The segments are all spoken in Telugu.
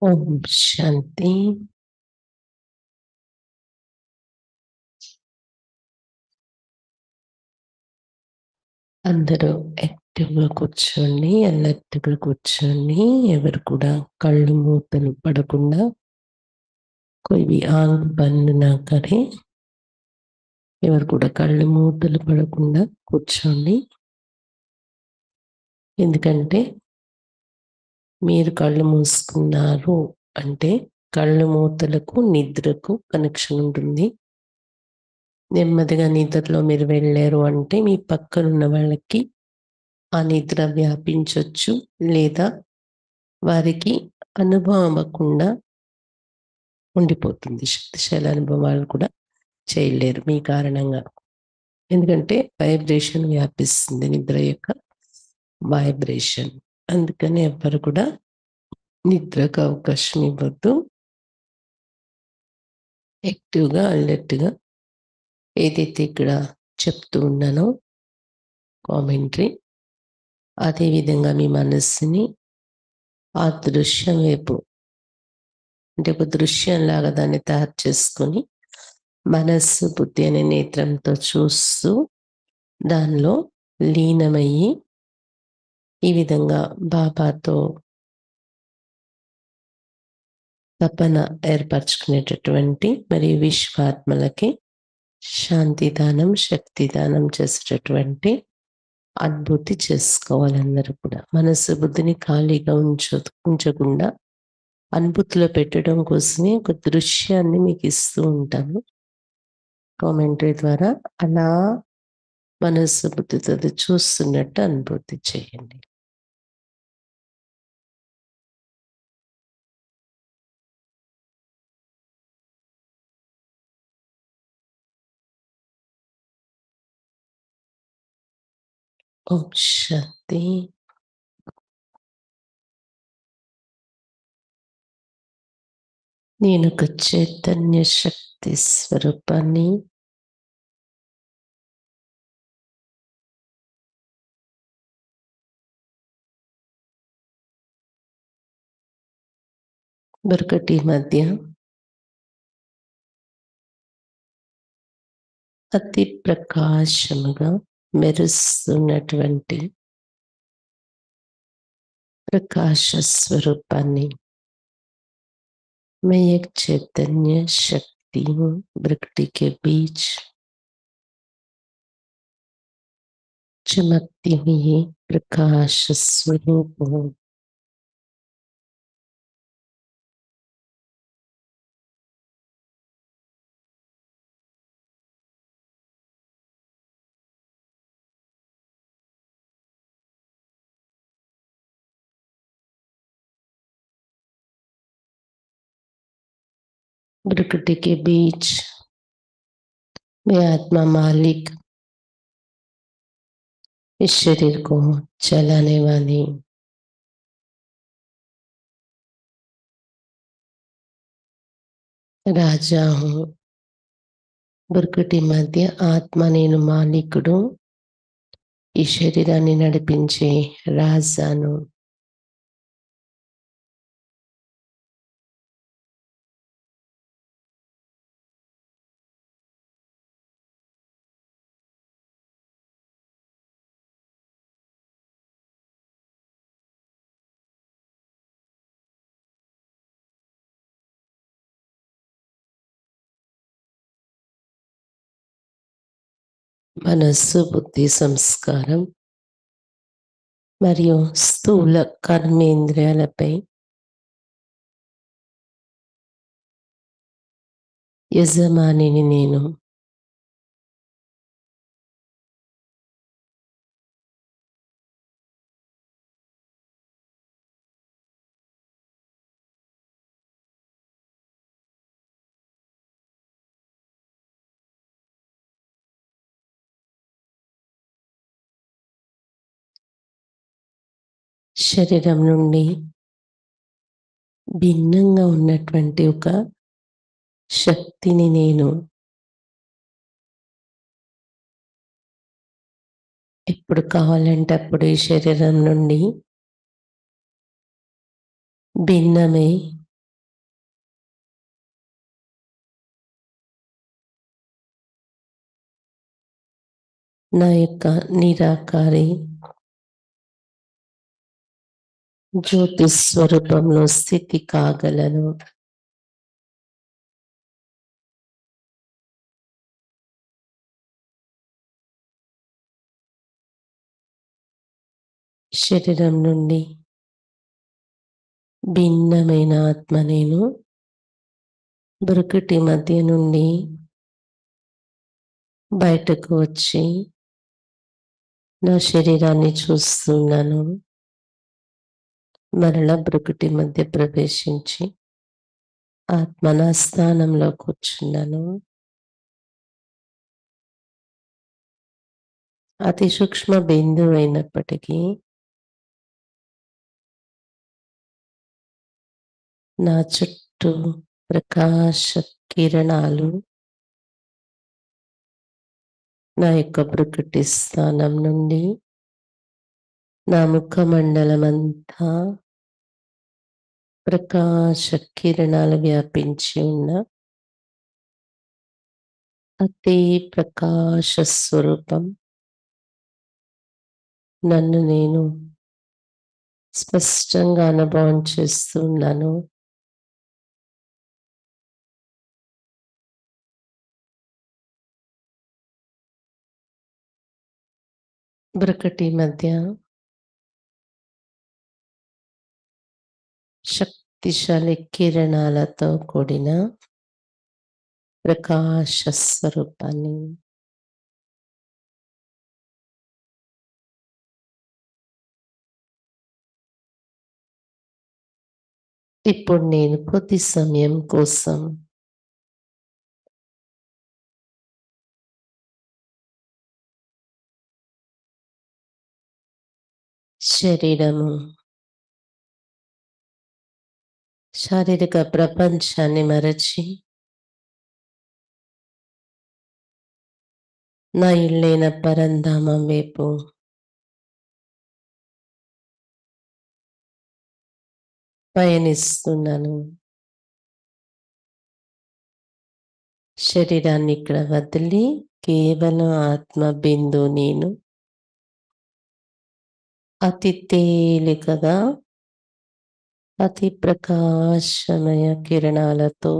ఓం శాంతి. అందరూ యాక్టివ్‌గా కూర్చోండి. అలర్ట్‌గా కూర్చోండి. ఎవరు కూడా కళ్ళు మూతలు పడకుండా कोई भी आँख बंद ना करें. ఎవరు కూడా కళ్ళు మూతలు పడకుండా కూర్చోండి. ఎందుకంటే మీరు కళ్ళు మూసుకున్నారు అంటే కళ్ళు మూతలకు, నిద్రకు కనెక్షన్ ఉంటుంది. నెమ్మదిగా నిద్రలో మీరు వెళ్ళారు అంటే మీ పక్కనున్న వాళ్ళకి ఆ నిద్ర వ్యాపించొచ్చు. లేదా వారికి అనుభవం అవ్వకుండా ఉండిపోతుంది. శక్తిశాలి అనుభవాలు కూడా చేయలేరు మీ కారణంగా. ఎందుకంటే వైబ్రేషన్ వ్యాపిస్తుంది. నిద్ర యొక్క వైబ్రేషన్. అందుకని ఎవ్వరు కూడా నిద్రకు అవకాశం ఇవ్వద్దు. యాక్టివ్‌గా, అలర్ట్‌గా ఏదైతే ఇక్కడ చెప్తూ ఉన్నానో కామెంటరీ, అదే విధంగా మీ మనస్సుని ఆ దృశ్యం వైపు అంటే ఒక దృశ్యంలాగా దాన్ని తయారు చేసుకొని మనస్సు, బుద్ధి అనే నేత్రంతో చూస్తూ దానిలో లీనమయ్యి ఈ విధంగా బాబాతో తపన ఏర్పరచుకునేటటువంటి మరియు విశ్వాత్మలకి శాంతిదానం, శక్తిదానం చేసేటటువంటి అనుభూతి చేసుకోవాలందరూ కూడా. మనసు బుద్ధిని ఖాళీగా ఉంచకుండా అనుభూతిలో పెట్టడం కోసమే ఒక దృశ్యాన్ని మీకు ఇస్తూ ఉంటాను కామెంటరీ ద్వారా. అలా మనసు బుద్ధితో అది చూస్తున్నట్టు అనుభూతి చేయండి. ఓం శాంతి. నేను ఒక చైతన్య శక్తి స్వరూపాన్ని. మరొకటి మధ్య అతి ప్రకాశముగా మెరుస్తున్నటువంటి प्रकाश स्वरूपाన్ని. मैं एक चैतन्य शक्ति हूँ प्रकृति के बीच चमकती हुई प्रकाश स्वरूप हूँ. प्रकृति के बीच मैं आत्मा मालिक, इस शरीर को चलाने वाली राजा हूँ. ప్రకృతి మధ్య ఆత్మ నేను మాలికుడు, ఈ శరీరాన్ని నడిపించే రాజాను. మనస్సు, బుద్ధి, సంస్కారం మరియు స్థూల కర్మేంద్రియాలపై యజమానిని నేను. శరీరం నుండి భిన్నంగా ఉన్నటువంటి ఒక శక్తిని నేను. ఎప్పుడు కావాలంటే అప్పుడు ఈ శరీరం నుండి భిన్నమై నా యొక్క నిరాకారి జ్యోతి స్వరూపంలో స్థితి కాగలను. శరీరం నుండి భిన్నమైన ఆత్మ నేను బ్రుకుటి మధ్య నుండి బయటకు వచ్చి నా శరీరాన్ని చూస్తున్నాను. మరలా బ్రుకుటి మధ్య ప్రవేశించి ఆత్మ నా స్థానంలో కూర్చున్నాను. అతి సూక్ష్మ బిందువు అయినప్పటికీ నా చుట్టూ ప్రకాశ కిరణాలు నా యొక్క బ్రుకుటి స్థానం నుండి నా ముఖమండలమంతా ప్రకాశ కిరణాలు వ్యాపించి ఉన్న అతి ప్రకాశ స్వరూపం నన్ను నేను స్పష్టంగా అనుభవం చేస్తున్నాను. బ్రుకుటి మధ్య శక్తిశాలి కిరణాలతో కూడిన ప్రకాశ స్వరూపాన్ని ఇప్పుడు నేను కొద్ది సమయం కోసం శరీరము, శారీరక ప్రపంచాన్ని మరచి నా ఇల్లైన పరంధామం వైపు పయనిస్తున్నాను. శరీరాన్ని ఇక్కడ వదిలి కేవలం ఆత్మ బిందు నేను అతి తేలికగా అతి ప్రకాశమయ కిరణాలతో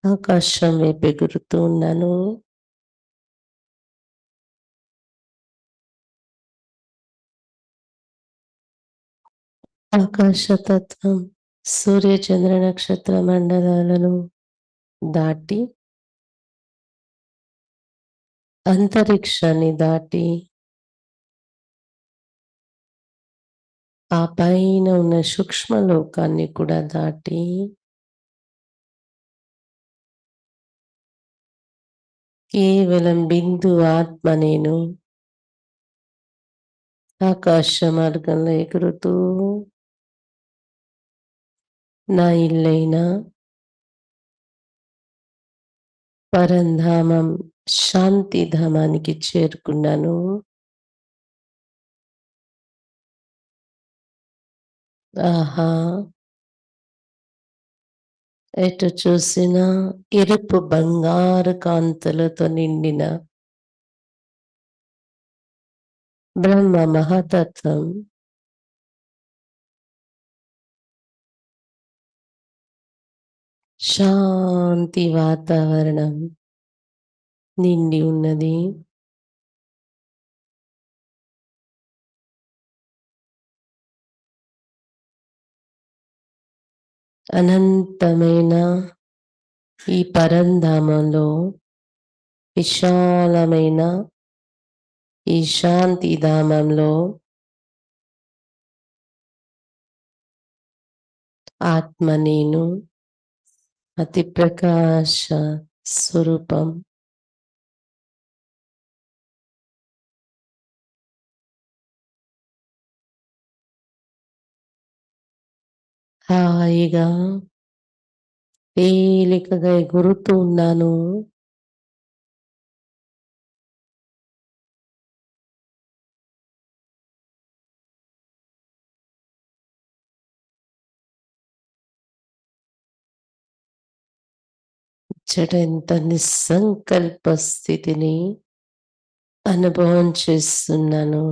ఆకాశం వైపు ఎగురుతూ ఉన్నాను. ఆకాశతత్వం సూర్య చంద్ర నక్షత్ర మండలాలను దాటి అంతరిక్షాన్ని దాటి ఆ పైన ఉన్న సూక్ష్మ లోకాన్ని కూడా దాటి కేవలం బిందు ఆత్మ నేను ఆకాశ మార్గంలో ఎగురుతూ నా ఇల్లైన పరంధామం శాంతిధామానికి చేరుకున్నాను. ఆహా, ఎటు చూసినా ఎరుపు బంగారు కాంతులతో నిండిన బ్రహ్మ మహతత్వం శాంతి వాతావరణం నిండి ఉన్నది. అనంతమైన ఈ పరంధామంలో విశాలమైన ఈ శాంతిధామంలో ఆత్మ నేను అతి ప్రకాశ స్వరూపం హాయిగా తేలికగా ఎగురుతూ ఉన్నాను. ఇచ్చట ఎంత నిస్సంకల్ప స్థితిని అనుభవం చేస్తున్నాను.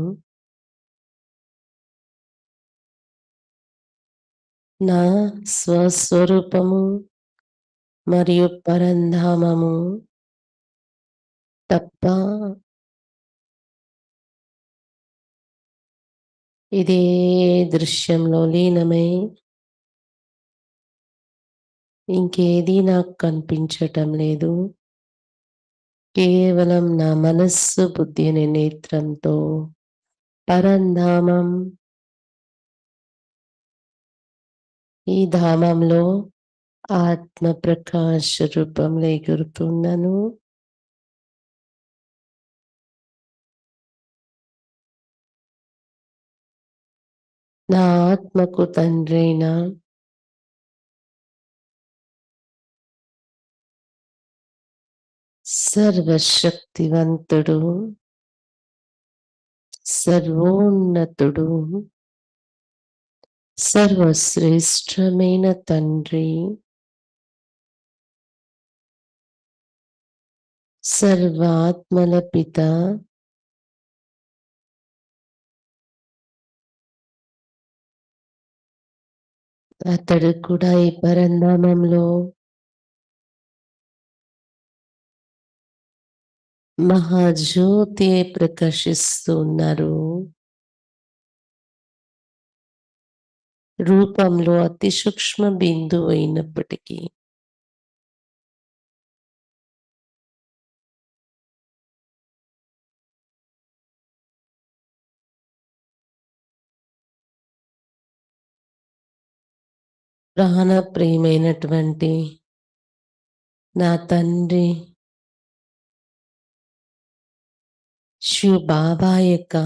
నా స్వస్వరూపము మరియు పరంధామము తప్ప ఇదే దృశ్యంలో లీనమై ఇంకేదీ నాకు కనిపించటం లేదు. కేవలం నా మనస్సు, బుద్ధి అనే నేత్రంతో పరంధామం, ఈ ధామంలో ఆత్మ ప్రకాశ రూపంలో ఎగురుతున్నాను. నా ఆత్మకు తండ్రైన సర్వశక్తివంతుడు, సర్వోన్నతుడు, సర్వశ్రేష్టమైన తండ్రి, సర్వాత్మల పిత, అతడు కూడా ఈ పరంధామంలో మహాజ్యోతి ప్రకాశిస్తూ ఉన్నారు. రూపంలో అతి సూక్ష్మ బిందువు అయినప్పటికీ ప్రాణ ప్రియమైనటువంటి నా తండ్రి శివ బాబా యొక్క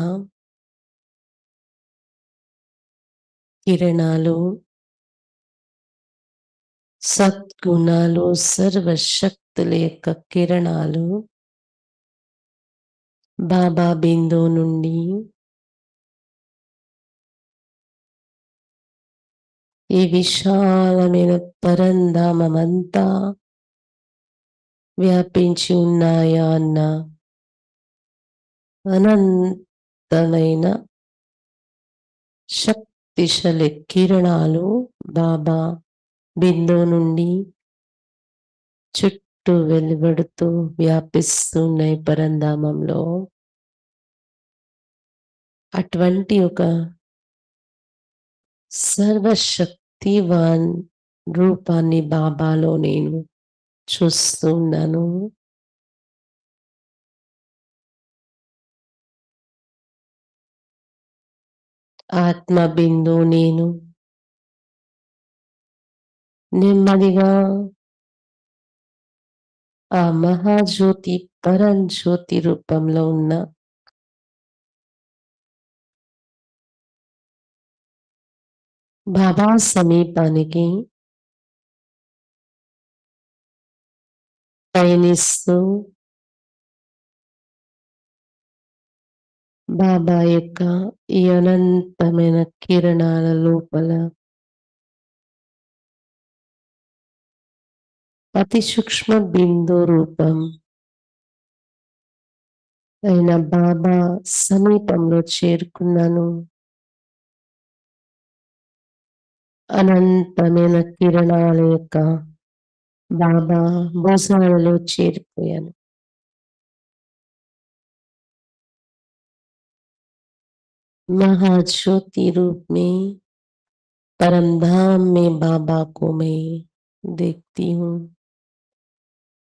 కిరణాలు, సద్గుణాలు, సర్వశక్తుల యొక్క కిరణాలు బాబా బిందువు నుండి ఈ విశాలమైన పరంధామమంతా వ్యాపించి ఉన్నాయా అన్న అనంతమైన శక్తిశాలి కిరణాలు బాబా బిందువు నుండి చుట్టూ వెలువడుతూ వ్యాపిస్తున్నాయి పరంధామంలో. అటువంటి ఒక సర్వశక్తివాన్ రూపాన్ని బాబాలో నేను చూస్తున్నాను. ఆత్మ బిందువు నేను నెమ్మదిగా ఆ మహాజ్యోతి పరంజ్యోతి రూపంలో ఉన్న బాబా సమీపానికి పయనిస్తూ బాబా యొక్క ఈ అనంతమైన కిరణాల లోపల అతి సూక్ష్మ బిందు రూపం అయిన బాబా సమీపంలో చేరుకున్నాను. అనంతమైన కిరణాల యొక్క బాబా భుజాలలో చేరిపోయాను. महाज्योति रूप में परम धाम में बाबा को मैं देखती हूँ।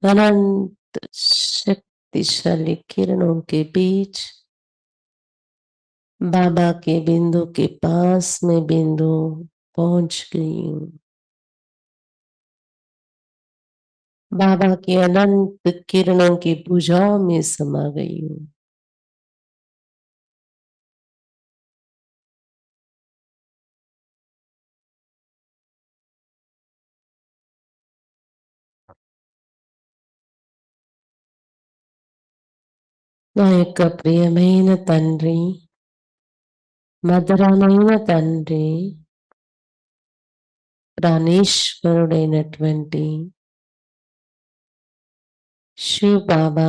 अनंत शक्तिशाली किरणों के बीच बाबा के बिंदु के पास में बिंदु पहुंच गई हूँ। बाबा के अनंत किरणों की भुजाओं में समा गई हूँ। నా యొక్క ప్రియమైన తండ్రి, మధురమైన తండ్రి, ప్రాణేశ్వరుడైనటువంటి శివ్ బాబా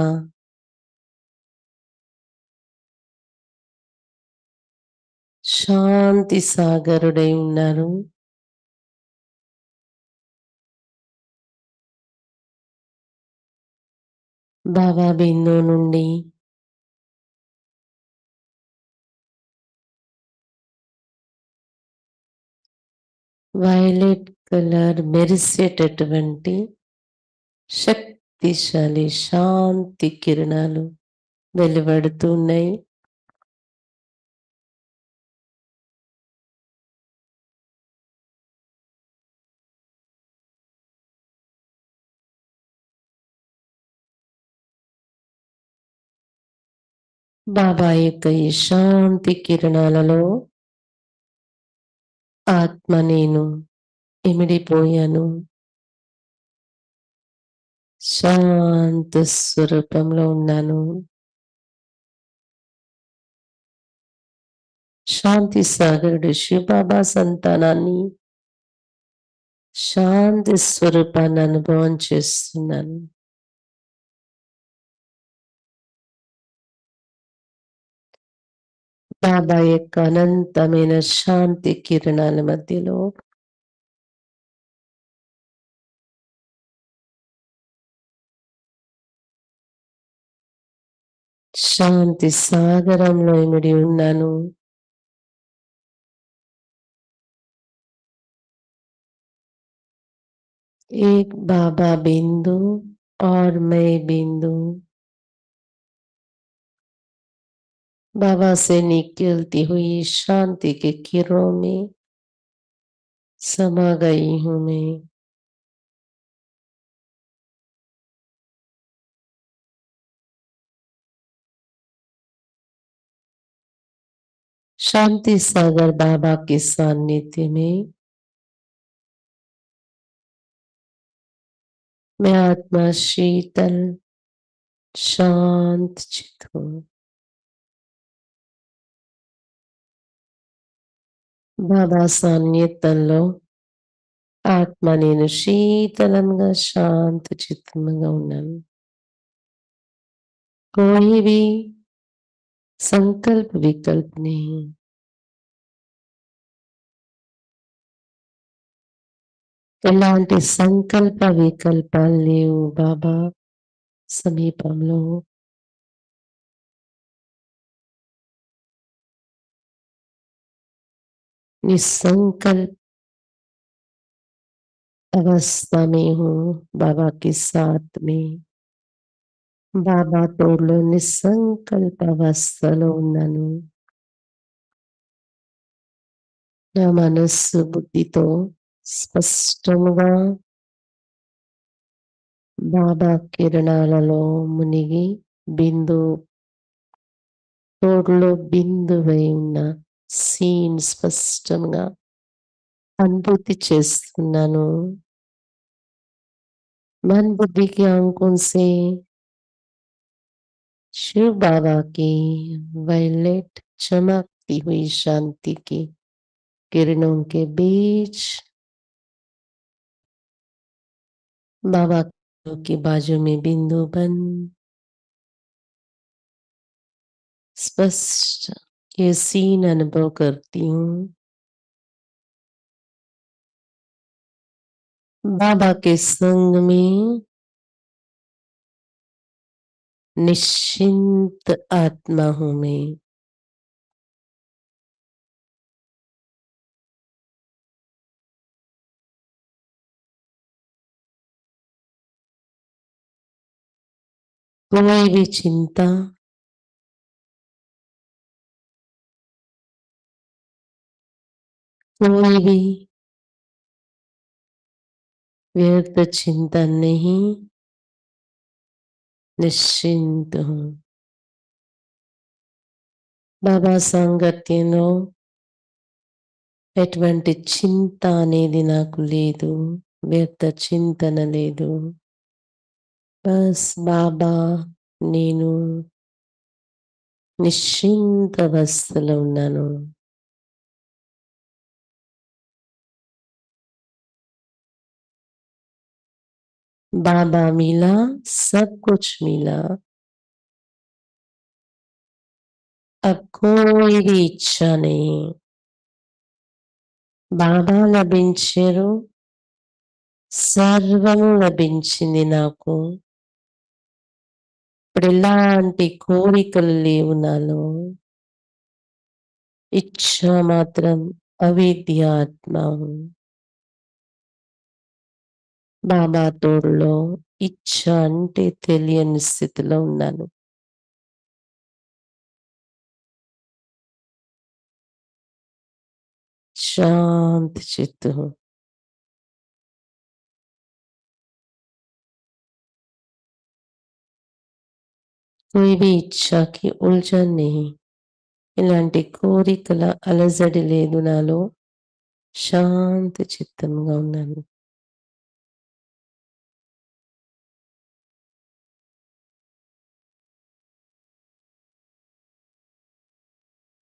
శాంతి సాగరుడై ఉన్నారు. భావ బిందువు నుండి వైలెట్ కలర్ మెరిసేటటువంటి శక్తిశాలి శాంతి కిరణాలు వెలువడుతున్నాయి. బాబా యొక్క ఈ శాంతి కిరణాలలో ఆత్మ నేను ఇమిడిపోయాను. శాంత స్వరూపంలో ఉన్నాను. శాంతి సాగరుడు శివబాబా సంతానాన్ని శాంతి స్వరూపాన్ని అనుభవం చేస్తున్నాను. బాబా యొక్క అనంతమైన శాంతి కిరణాల మధ్యలో శాంతి సాగరంలో ఇమిడి ఉన్నాను. एक बाबा बिंदु और मैं बिंदु बाबा से निकलती हुई शांति के किरणों में समा गई हूं मैं. शांति सागर बाबा के सानिध्य में मैं आत्मा शीतल शांत चित हूं. బాబా సాన్నిధ్యంలో ఆత్మ నేను శీతలంగా శాంత చిత్తంగా ఉన్నాను. कोई भी संकल्प विकल्प नहीं. ఎలాంటి సంకల్ప వికల్పాలు లేవు బాబా సమీపంలో. निसंकल्प अवस्था में हूँ बाबा के साथ में. బాబా తోడులో నిస్సంకల్ప అవస్థలో ఉన్నాను. నా మనస్సు బుద్ధితో స్పష్టంగా బాబా కిరణాలలో మునిగి బిందు తోడులో బిందువై ఉన్న సీన్ స్పష్టంగా అనుభూతి చేస్తున్నాను. मन बुद्धि की आंखों से शिव बाबा की वायलेट चमकती हुई शांति की किरणों के बीच बाबा की बाजू में बिंदु बन स्पष्ट ये सीन अनुभव करती हूँ. बाबा के संग में निश्चिंत आत्मा हूं मैं. कोई भी चिंता कोई भी व्यर्थ चिंता नहीं. निश्चिंत हूं. బాబా సాంగత్యంలో ఎటువంటి చింత అనేది నాకు లేదు. వ్యర్థ చింతన లేదు. బస్ బాబా నేను నిశ్చింత అవస్థలో ఉన్నాను. बाबा मिला सब कुछ मिला. अब कोई भी इच्छा नहीं. బాబా లభించారు. సర్వము లభించింది నాకు. ఇప్పుడు ఎలాంటి కోరికలు లేవు నాలో. ఇచ్ఛ మాత్రం అవిద్యాత్మ. బాబా తోడులో ఇచ్ఛ అంటే తెలియని స్థితిలో ఉన్నాను. शांत चित्त हो. कोई भी ఇచ్ఛకి ఉల్జన్ नहीं. ఇలాంటి కోరికల అలజడి లేదు నాలో. శాంతి చిత్తంగా ఉన్నాను.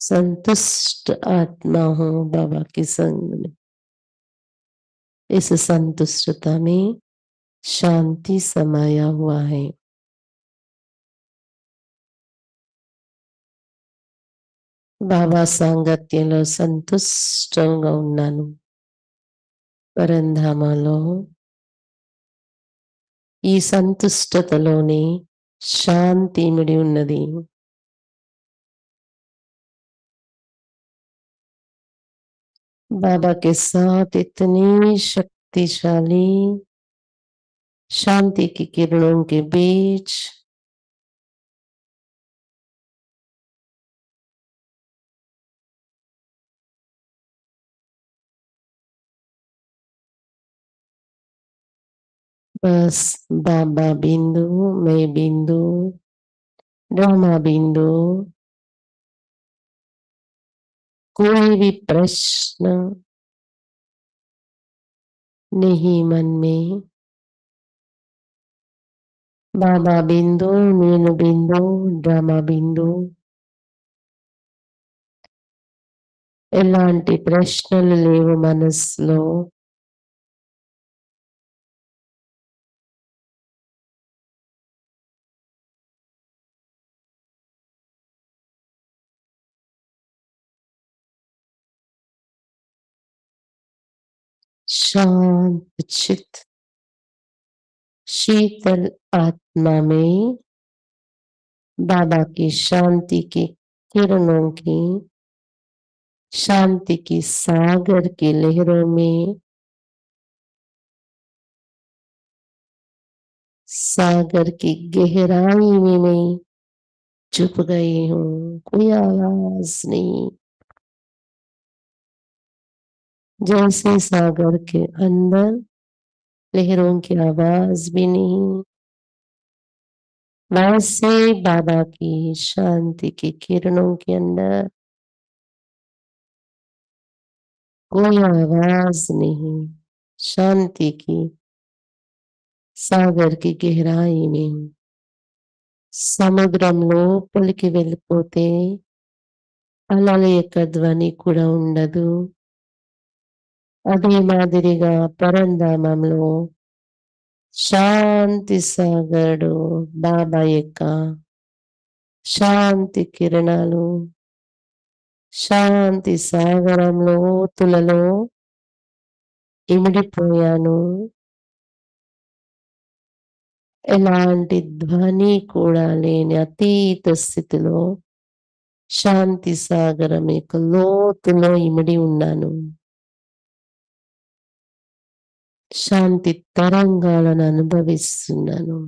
संतुष्ट आत्मा हूँ बाबा के संग में. इस संतुष्टता में शांति समाया हुआ है. బాబా సాంగత్యంలో సంతుష్టంగా ఉన్నాను. పరంధామలో ఈ సంతుష్టతలోనే శాంతి ఇమిడి ఉన్నది. बाबा के साथ इतनी शक्तिशाली शांति की किरणों के बीच बस बाबा बिंदु, मैं बिंदु, ब्रह्मा बिंदु. कोई भी प्रश्न नहीं मन में. బాబా బిందు, నేను బిందు, డ్రామా బిందు. ఎలాంటి ప్రశ్నలు లేవు మనసులో. शांत चित शीतल आत्मा में बाबा की शांति की किरणों की, शांति की सागर की लहरों में सागर की गहराई में मैं चुप गई हूँ. कोई आवाज नहीं. जैसे सागर के अंदर लहरों की आवाज भी नहीं, वैसे बाबा की शांति की किरणों के अंदर कोई आवाज नहीं. शांति की సాగర్ కి గహరాయి में సముద్రం లోపలికి వెళ్ళిపోతే అలల యొక్క ధ్వని కూడా ఉండదు. అదే మాదిరిగా పరంధామంలో శాంతి సాగరుడు బాబా యొక్క శాంతి కిరణాలు శాంతి సాగరంలో లోతులలో ఇమిడిపోయాను. ఎలాంటి ధ్వని కూడా లేని అతీత స్థితిలో శాంతి సాగరం యొక్క లోతులో ఇమిడి ఉన్నాను. శాంతి తరంగాలను అనుభవిస్తున్నాను.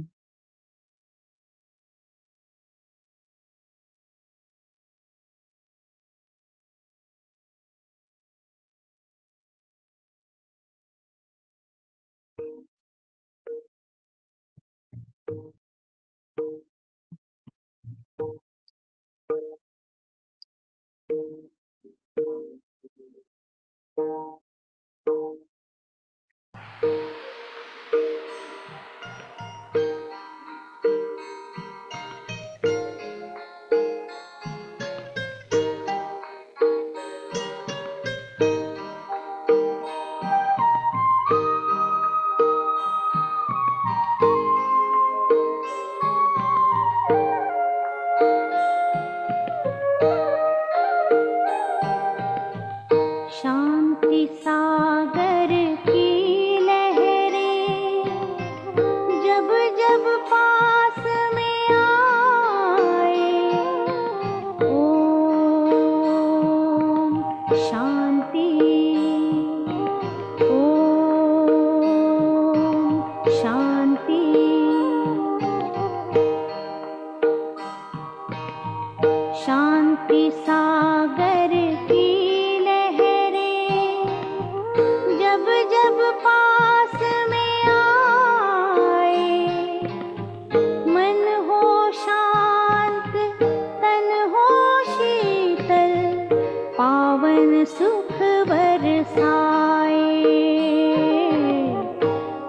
पावन सुख बरसाए,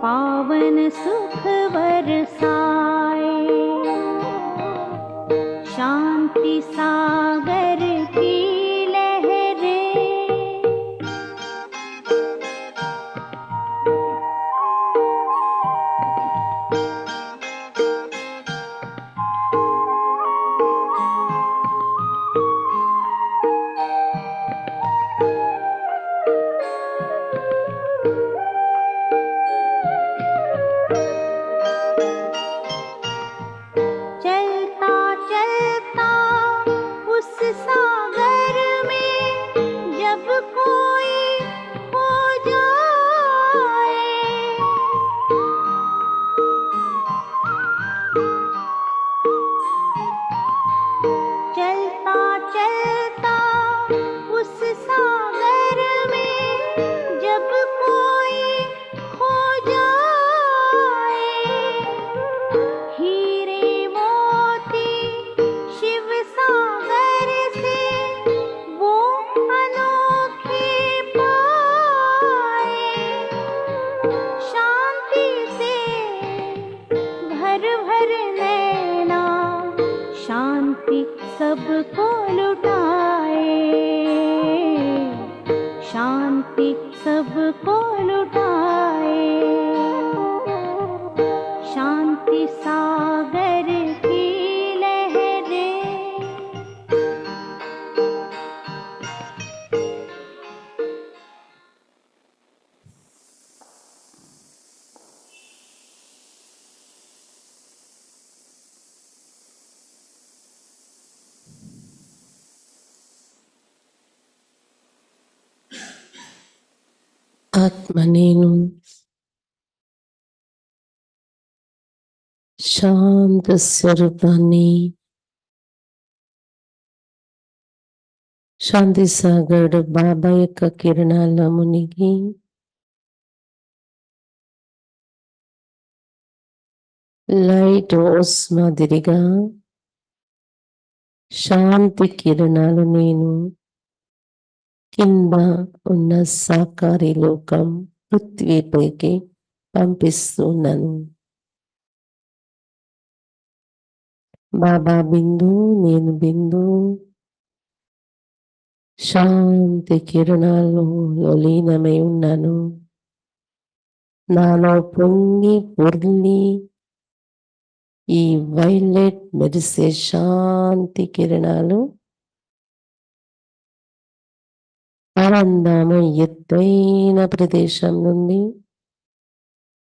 पावन सुख बरसाए। शांति सागर की लहरें, चलता चलता उस सागर में जब कोई खो जाए, चलता चलता उस सागर में जब कोई खो जाए, हीरे मोती शिव सागर से वो अनोखे पाए। शांति से भर भर नैना शांति सबको लुटाए, शांति सबको लुटाए। शांति सागर की लहरें, ఆత్మ నేను శాంత స్వరూపాన్ని శాంతి సాగర్ బాబా యొక్క కిరణాల్లో మునిగి లైట్ ఓస్ మాదిరిగా శాంతి కిరణాలు నేను కింద ఉన్న సాకారి లోకం పృథ్వీపైకి పంపిస్తున్నాను. బాబా బిందు, నేను బిందు, శాంతి కిరణాల్లో లీనమై ఉన్నాను. నాలో పొంగి పొర్లి ఈ వైలెట్ మెరిసే శాంతి కిరణాలు పరంధామ ఎత్తైన ప్రదేశం నుండి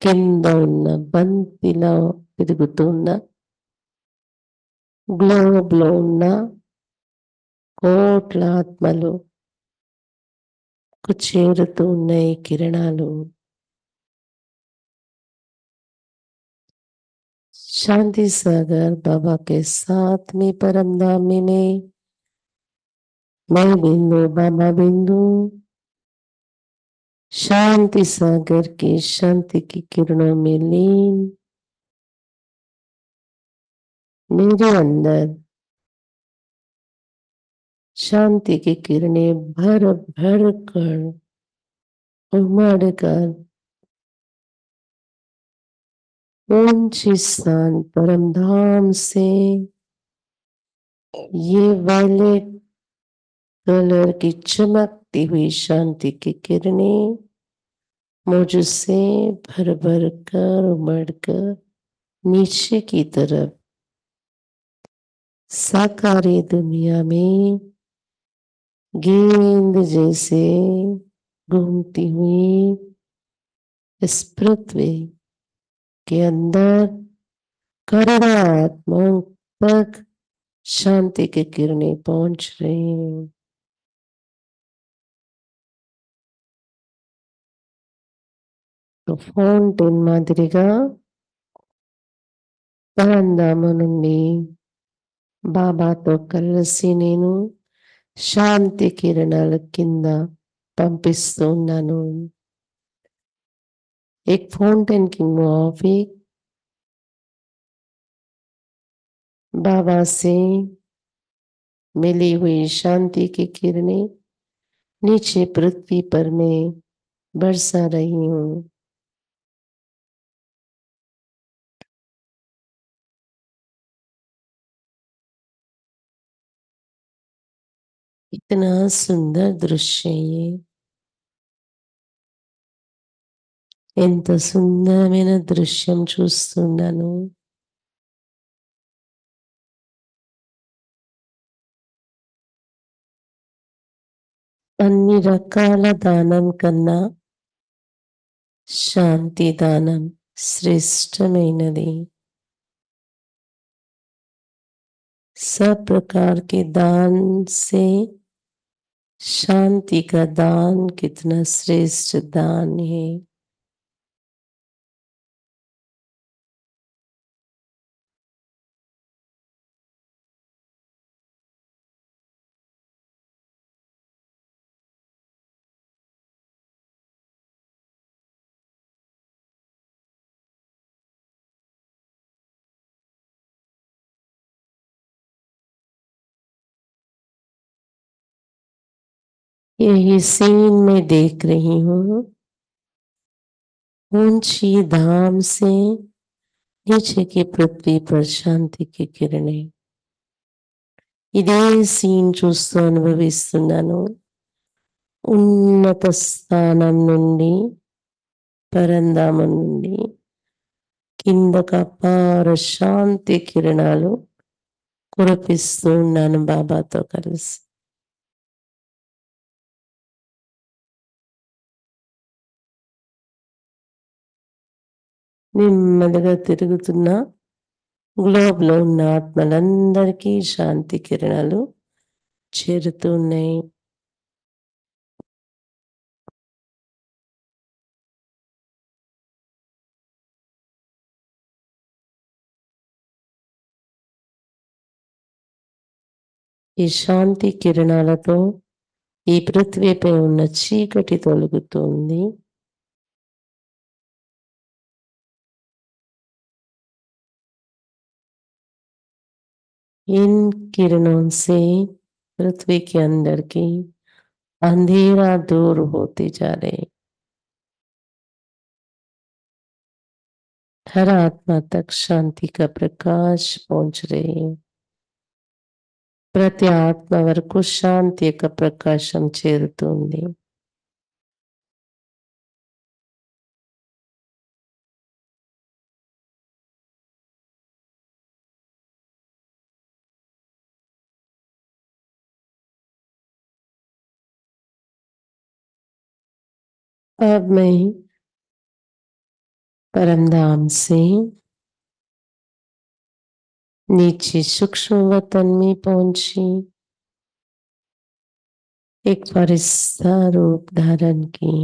కింద ఉన్న బంతిలో తిరుగుతున్న గ్లోబ్లో ఉన్న కోట్ల ఆత్మలు చేరుతూ ఉన్నాయి. కిరణాలు शांति सागर बाबा के साथ में परम धाम में मैं बिंदु बाबा बिंदु शांति सागर की शांति की किरणों में लीन मेरे अंदर शांति की किरणें भर भर कर उमड़ कर ऊंची स्थान परम धाम से ये वायलेट कलर की चमकती हुई शांति की किरणें मुझसे भर भर कर उमड़ कर नीचे की तरफ साकारी दुनिया में गेंद जैसे घूमती हुई इस पृथ्वी के अंदर करोड़ों आत्माओं तक शांति की किरणें पहुंच रही हैं। तो ఫౌంటైన్ మాదిరిగా పరంధామ నుండి బాబాతో కలిసి నేను శాంతి కిరణాల కింద పంపిస్తున్నాను. एक फाउंटेन की मुआफिक बाबा से मिली हुई शांति की किरणें नीचे पृथ्वी पर मैं बरसा रही हूँ। इतना सुंदर दृश्य ये, ఎంత సుందరమైన దృశ్యం చూస్తున్నాను. అన్ని రకాల దానం కన్నా శాంతి దానం श्रेष्ठమైనది. सब प्रकार के दान से शांति का दान कितना श्रेष्ठ दान है. यही सीन मैं देख रही हूँ. ऊंची धाम से नीचे की पृथ्वी पर शांति की किरणें. ఇదే సీన్ చూస్తూ అనుభవిస్తున్నాను. ఉన్నత స్థానం నుండి, పరంధామం నుండి కిందకు అపార శాంతి కిరణాలు కురిపిస్తూ ఉన్నాను బాబాతో కలిసి. నెమ్మదిగా తిరుగుతున్న గ్లోబ్లో ఉన్న ఆత్మలందరికీ శాంతి కిరణాలు చేరుతూ ఉన్నాయి. ఈ శాంతి కిరణాలతో ఈ పృథ్వీపై ఉన్న చీకటి తొలగుతుంది. इन किरणों से पृथ्वी के अंदर की अंधेरा दूर होते जा रहे. हर आत्मा तक शांति का प्रकाश पहुंच रहे. ప్రతి ఆత్మ వరకు శాంతి యొక్క ప్రకాశం చేరుతుంది. अब मैं परमधाम से नीचे सूक्ष्म वतन में पहुंची. एक फरिश्ता रूप धारण की.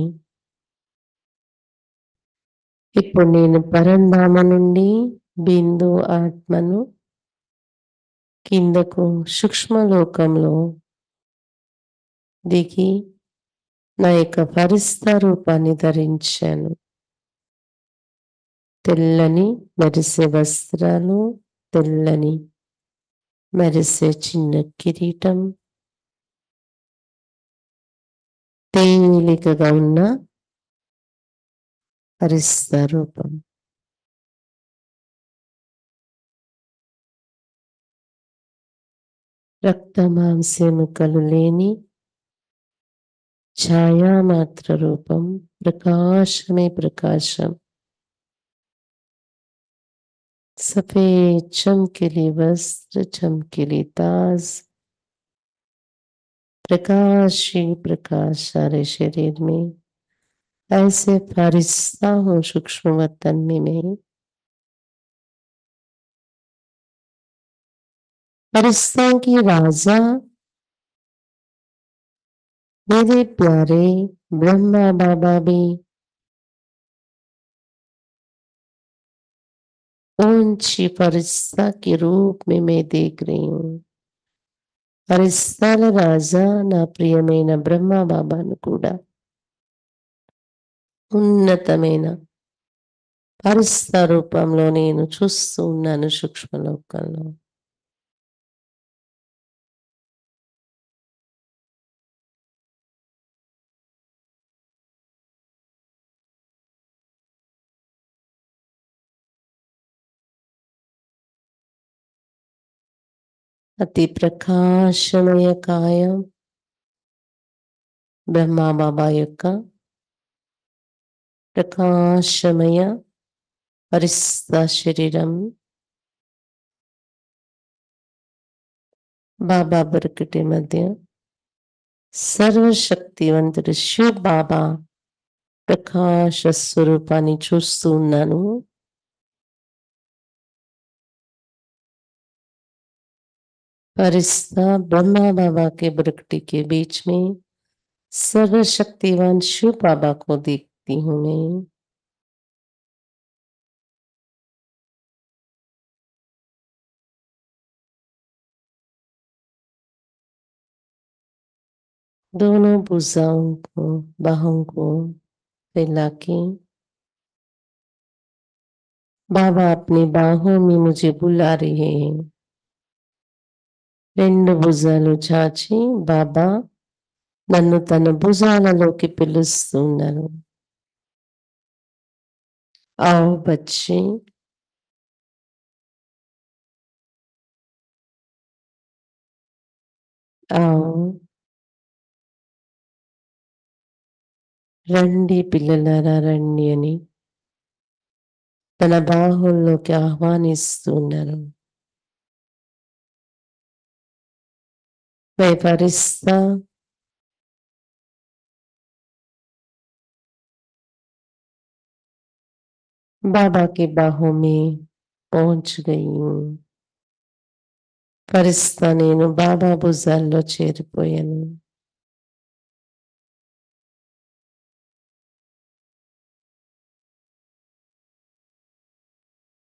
ఇప్పుడు నేను పరంధామ నుండి బిందు ఆత్మను కిందకు సూక్ష్మ లోకంలో దిగి నా యొక్క ఫరిస్తా రూపాన్ని ధరించాను. తెల్లని మెరిసే వస్త్రాలు, తెల్లని మెరిసే చిన్న కిరీటం, తేలికగా ఉన్న ఫరిస్తా రూపం. రక్త మాంసెముకలు లేని ఛాయా మాత్ర రూపం. ప్రకాశమే ప్రకాశం. सफेद चमकीली वस्त्र, चमकीली ताज, प्रकाश ही प्रकाश सारे शरीर में. ऐसे फरिश्ता हूँ सूक्ष्म वतन में मैं. फरिश्तों की राजा मेरे प्यारे ब्रह्मा बाबा भी ऊंची फरिश्ता के रूप में मैं देख रही हूँ. ఫరిస్తాల రాజా నా ప్రియమైన బ్రహ్మ బాబాను కూడా ఉన్నతమైన ఫరిస్తా రూపంలో నేను చూస్తూ ఉన్నాను సూక్ష్మలోకంలో. అతి ప్రకాశమయ కాయం బ్రహ్మా బాబా యొక్క ప్రకాశమయ పరిస్థ శరీరం బాబా బరకటి మధ్య సర్వశక్తివంతుడు శివ బాబా ప్రకాశ స్వరూపాన్ని చూస్తూ ఉన్నాను. फरिश्ता ब्रह्मा बाबा के बरकटी के बीच में सर्वशक्तिवान शिव बाबा को देखती हूँ मैं. दोनों भुजाओं को बाहों को फैला के बाबा अपनी बाहों में मुझे बुला रहे हैं. రెండు భుజాలు చాచి బాబా నన్ను తన భుజాలలోకి పిలుస్తున్నారు. आओ बच्चे, आओ రండి పిల్లలారా రండి అని తన బాహుల్లోకి ఆహ్వానిస్తున్నారు. मैं फरिश्ता बाबा की बाहों में पहुंच गई हूँ. ఫరిస్తా నేను బాబా భుజాల్లో చేరిపోయాను.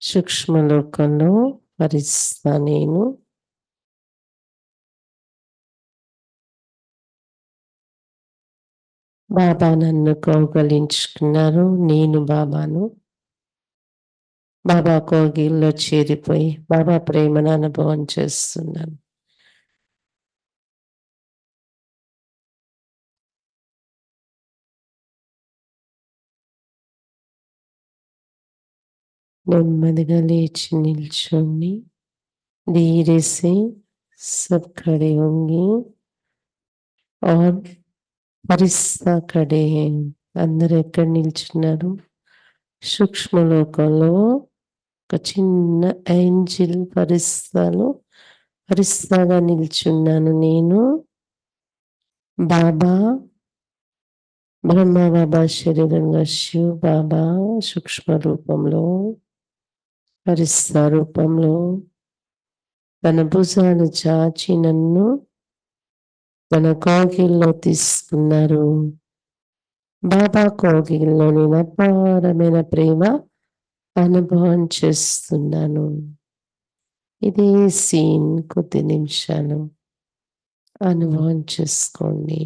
సూక్ష్మలోకంలో ఫరిస్తా నేను బాబా నన్ను కౌగలించుకున్నారు. నేను బాబాను బాబా కోగిల్లో చేరిపోయి బాబా ప్రేమను అనుభవం చేస్తున్నాను. నెమ్మదిగా లేచి నిల్చోండి. धीरे से सब खड़े होंगे और फरिश्ता खड़े हैं. అందరూ ఎక్కడ నిల్చున్నారు? సూక్ష్మలోకంలో ఒక చిన్న ఏంజిల్ ఫరిస్తాగా నిల్చున్నాను. నేను బాబా బ్రహ్మ బాబా శరీరంగా శివ బాబా సూక్ష్మ రూపంలో ఫరిస్తా రూపంలో తన భుజాలు చాచి నన్ను తన కోగిల్లో తీసుకున్నారు. బాబా కోగిల్లో నేను అపారమైన ప్రేమ అనుభవం చేస్తున్నాను. ఇది సీన్ కొద్ది నిమిషాలు అనుభవం చేసుకోండి.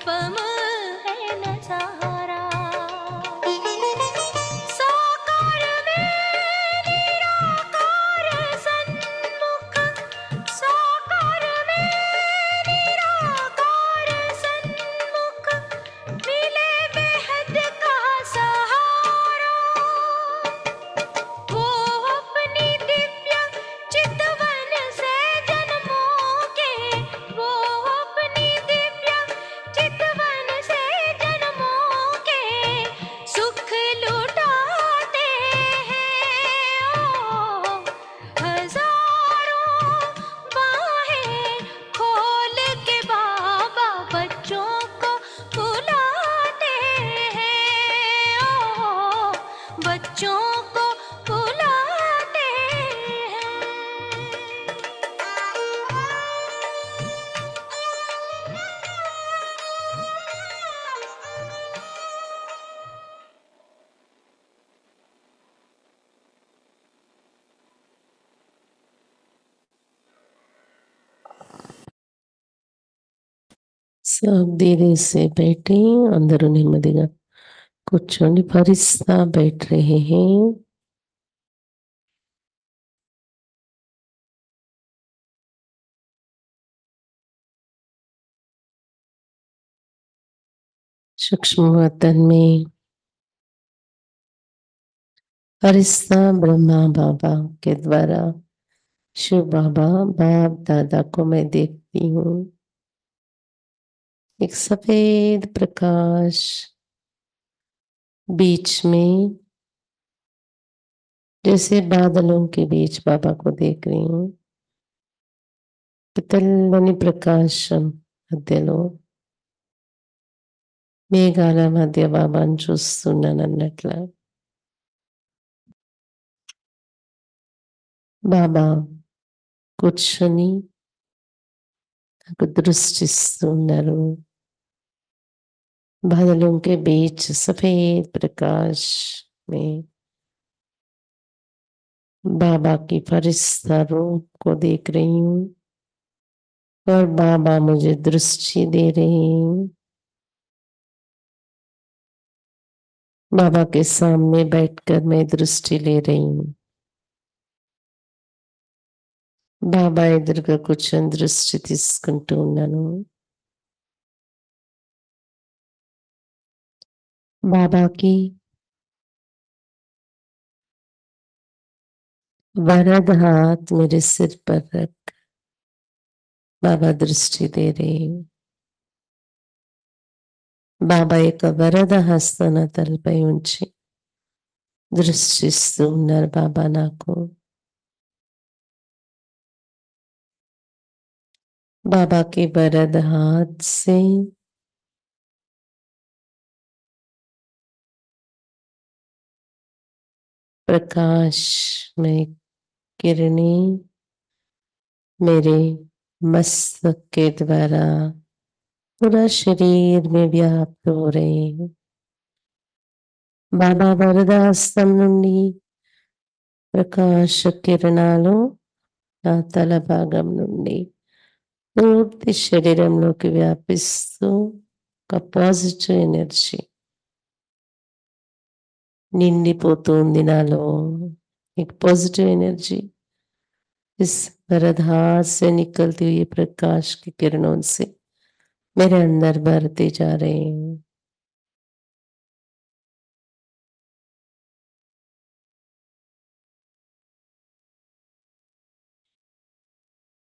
अनुपम है नजारा। साकार में निराकार सन्मुख, साकार में निराकार सन्मुख, मिले बेहद का सहारा। वो अपनी दिव्य चितवन से जन्मों के, वो अपनी दिव्य चितवन से जन्मों के सुख लुटाते हैं। ओ हजारों बाहें खोल के बाबा बच्चों को बुलाते हैं। ओ बच्चों को बुलाते हैं। సబ్దీరేసే बैठे అందరూ నెమ్మదిగా కూర్చోండి ఫరిస్తా बैठ रहे हैं। सूक्ष्म वतन में फरिश्ता ब्रह्मा बाबा के द्वारा शिव बाबा बाप दादा को मैं देखती हूँ। एक सफेद प्रकाश बीच में, जैसे बादलों के बीच बाबा को देख रही हूँ। తెల్లని ప్రకాశం మధ్యలో మేఘాల మధ్య బాబాను చూస్తున్నాను అన్నట్ల బాబా కూర్చొని నాకు దృష్టిస్తున్నారు। बादलों के बीच सफेद प्रकाश में बाबा की फरिश्ता रूप को देख रही हूँ और बाबा मुझे दृष्टि दे रहे हैं। बाबा के सामने बैठकर मैं दृष्टि ले रही हूँ। బాబా ఎదురుగా కూర్చొని దృష్టి తీసుకుంటూ ఉన్నాను। బాబాకి वरद हाथ मेरे सिर पर रख बाबा दृष्टि दे रहे हैं। బాబా యొక్క వరద హస్తం తలపై ఉంచి దృష్టిస్తూ ఉన్నారు బాబా నాకు। बाबा के वरद हाथ से प्रकाश में किरणें मेरे मस्तक के द्वारा पूरा शरीर में व्याप्त हो रहे हैं। బాబా వరద హస్తం నుండి ప్రకాశ కిరణాలు నా తల భాగం నుండి పూర్తి శరీరంలోకి వ్యాపిస్తూ ఒక పాజిటివ్ ఎనర్జీ నిండిపోతుంది నాలో। एक पॉजिटिव एनर्जी इस वरद हाथ से निकलती हुई प्रकाश की किरणों से मेरे अंदर भरते जा रहे हैं।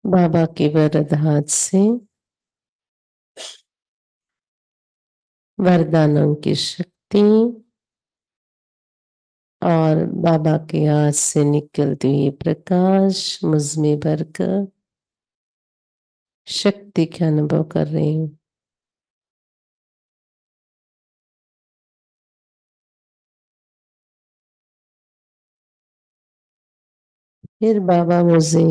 बाबा के वरद हाथ से वरदानों की शक्ति और बाबा के हाथ से निकलती हुई प्रकाश मुझ में भरकर शक्ति का अनुभव कर रही हूँ। फिर बाबा मुझे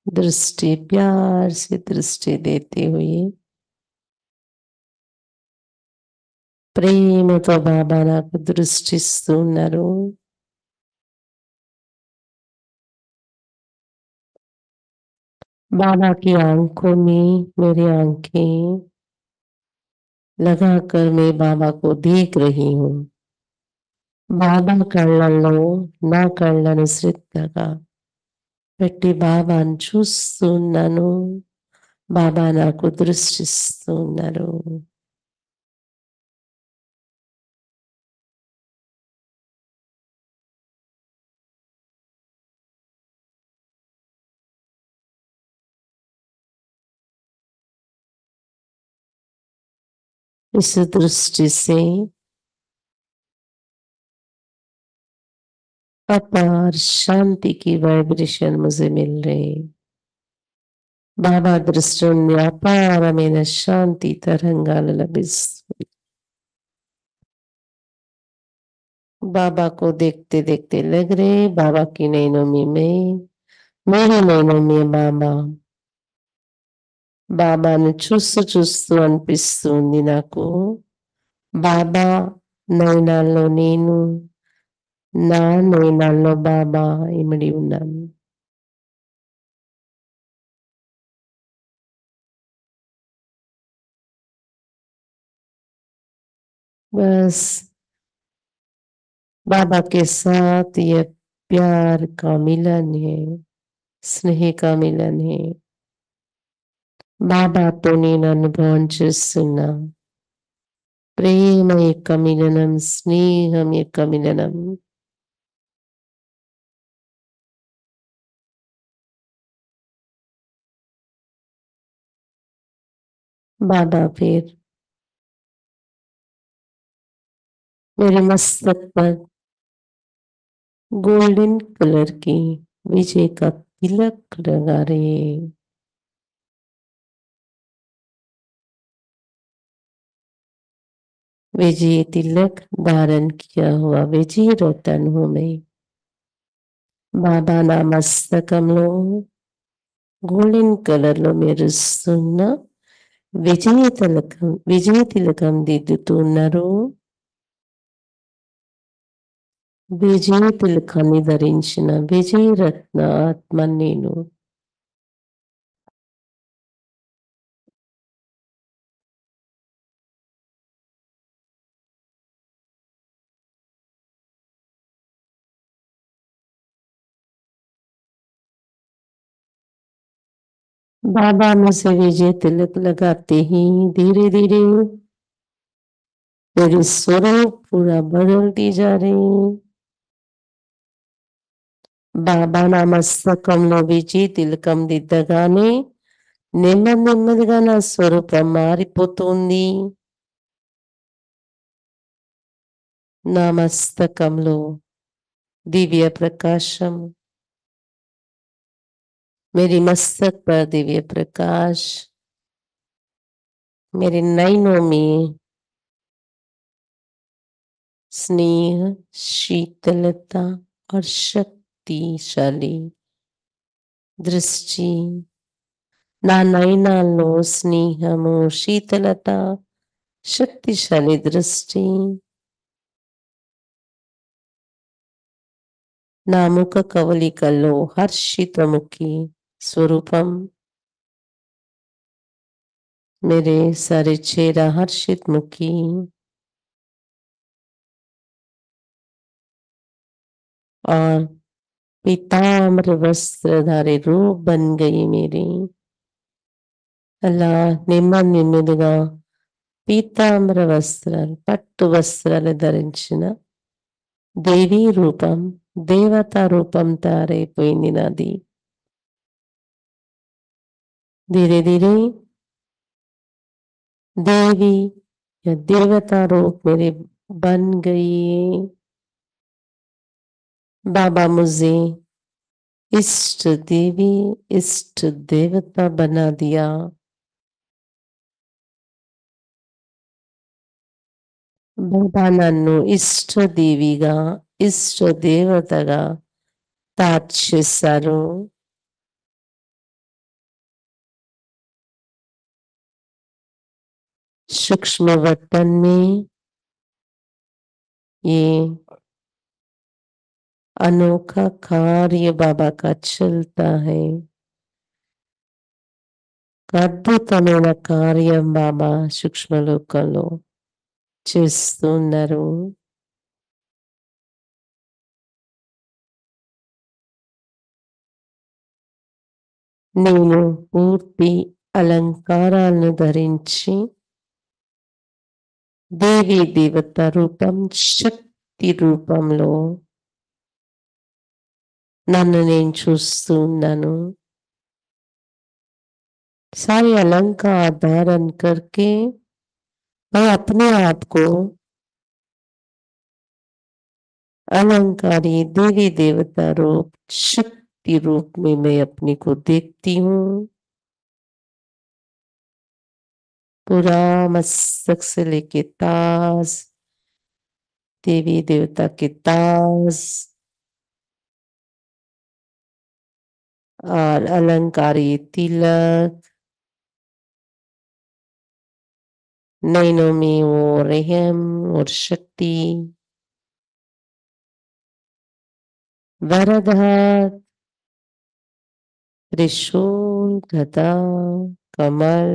दृष्टि प्यार से दृष्टि देते हुए ప్రేమతో బాబా నాకు దృష్టిస్తున్నారు। बाबा की आंखों में मेरी आंखें लगाकर मैं बाबा को देख रही हूँ। బాబా కళ్ళల్లో నా కళ్ళను శ్రద్ధగా పెట్టి బాబాను చూస్తూ ఉన్నాను. బాబా నాకు దృష్టిస్తూ ఉన్నారు. इस दृष्टि से अपार शांति की वाइब्रेशन मुझे मिल रही। बाबा दृष्टि నుండి అపారమైన శాంతి తరంగాలు లభిస్తుంది. बाबा को देखते देखते लग रहे बाबा की नैनों में मैं, मेरी नैनों में बाबा. బాబాను చూస్తూ చూస్తూ అనిపిస్తుంది నాకు. బాబా నయనాల్లో నేను, నా నయనాల్లో బాబా ఇమిడి ఉన్నాను. बस बाबा के साथ यह प्यार का मिलन है, स्नेह का मिलन है. బాబాతో నేను అనుభవం చేస్తున్నా ప్రేమ యొక్క మిలనం, స్నేహం యొక్క మిలనం. बाबा फिर मेरे मस्तक पर गोल्डन कलर की विजय का तिलक लगा रहे. विजय तिलक धारण किया हुआ विजय रतन हूं मैं. బాబా నా మస్తకంలో గోల్డెన్ కలర్ లో మెరుస్తున్న విజయ తిలకం దిద్దుతున్నారు. విజయ తిలకాన్ని ధరించిన విజయ రత్న ఆత్మ నేను. बाबा मुझे विजय तिलक लगाते ही धीरे धीरे मेरी स्वरूप पूरा बदलती जा रही. బాబా నా మస్తకంలో విజయ తిలకం దిద్దగానే నెమ్మది నెమ్మదిగా నా స్వరూపం మారిపోతుంది. నా మస్తకంలో దివ్య ప్రకాశం, मेरी मस्तक पर दिव्य प्रकाश, मेरे नयनों में स्नेह, शीतलता और शक्तिशाली दृष्टि. నా నయనాల్లో స్నేహము, శీతలత, శక్తిశాలి దృష్టి. నా ముఖ కవలికల్లో హర్షితముఖి स्वरूपम. मेरे सारे चेहरा हर्षित मुखी और पीताम्र वस्त्रधारी रूप बन गई मेरी. అలా నెమ్మది నెమ్మదిగా పీతాంబర వస్త్రాలు, పట్టు వస్త్రాలు ధరించిన దేవీ రూపం, దేవతా రూపం తయారైపోయింది నాది. धीरे धीरे देवी या देवता रूप मेरे बन गई. बाबा मुझे इष्ट देवी, इष्ट देवता बना दिया. బాబా నన్ను ఇష్ట దేవిగా, ఇష్ట దేవతగా తయారు చేశారు. सूक्ष्म वतन में ये अनोखा कार्य बाबा का चलता है. అద్భుతమైన కార్యం బాబా సూక్ష్మలోకంలో చేస్తున్నారు. నేను పూర్తి అలంకారాలను ధరించి దేవీ దేవత రూపం, శక్తి రూపంలో నన్ను నేను చూస్తూ ఉన్నాను. सारे अलंकार धारण करके मैं अपने आप को अलंकारी देवी देवता रूप, शक्ति रूप में मैं अपने को देखती हूँ। पूरा मस्तक से लेके ताज, देवी देवता के ताज और अलंकारी तिलक, नैनों में वो रहम और शक्ति, वरद हाथ, त्रिशूल, गदा, कमल,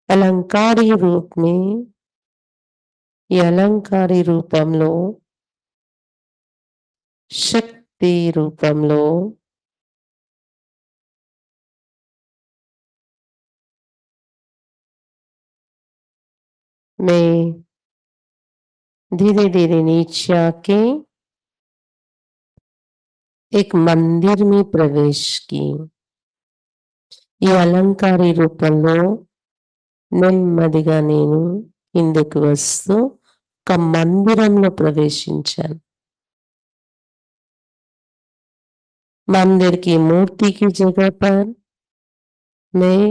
अलंकारी रूप में ఈ అలంకారి రూపంలో, శక్తి రూపంలో मैं धीरे धीरे नीचे आके एक मंदिर में प्रवेश की। ఈ అలంకారి రూపంలో నెమ్మదిగా నేను కిందకు వస్తూ ఒక మందిరంలో ప్రవేశించాను. मंदिर की मूर्ति की जगह पर मैं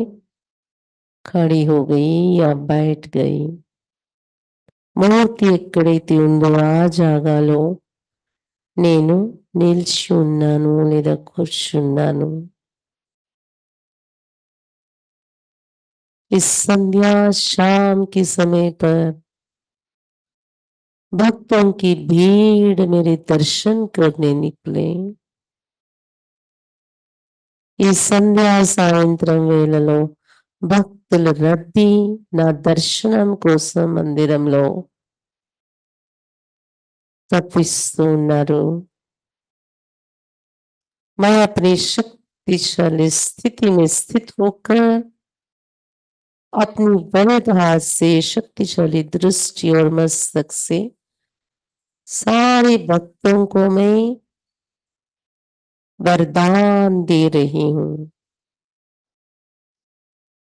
खड़ी हो गई या बैठ गई. మూర్తి ఎక్కడైతే ఉందో ఆ జాగాలో నేను నిలిచి ఉన్నాను లేదా కూర్చున్నాను. इस संध्या शाम के समय पर भक्तों की भीड़ मेरे दर्शन करने निकले. ఈ సంధ్యా సాయంత్రం వేళలో భక్తుల రద్దీ నా దర్శనం కోసం మందిరంలో తప్పిస్తూ ఉన్నారు. मैं अपनी शक्तिशाली स्थिति में स्थित होकर अपनी वलद हाथ से शक्तिशाली दृष्टि और मस्तक से सारे भक्तों को मैं वरदान दे रही हूँ.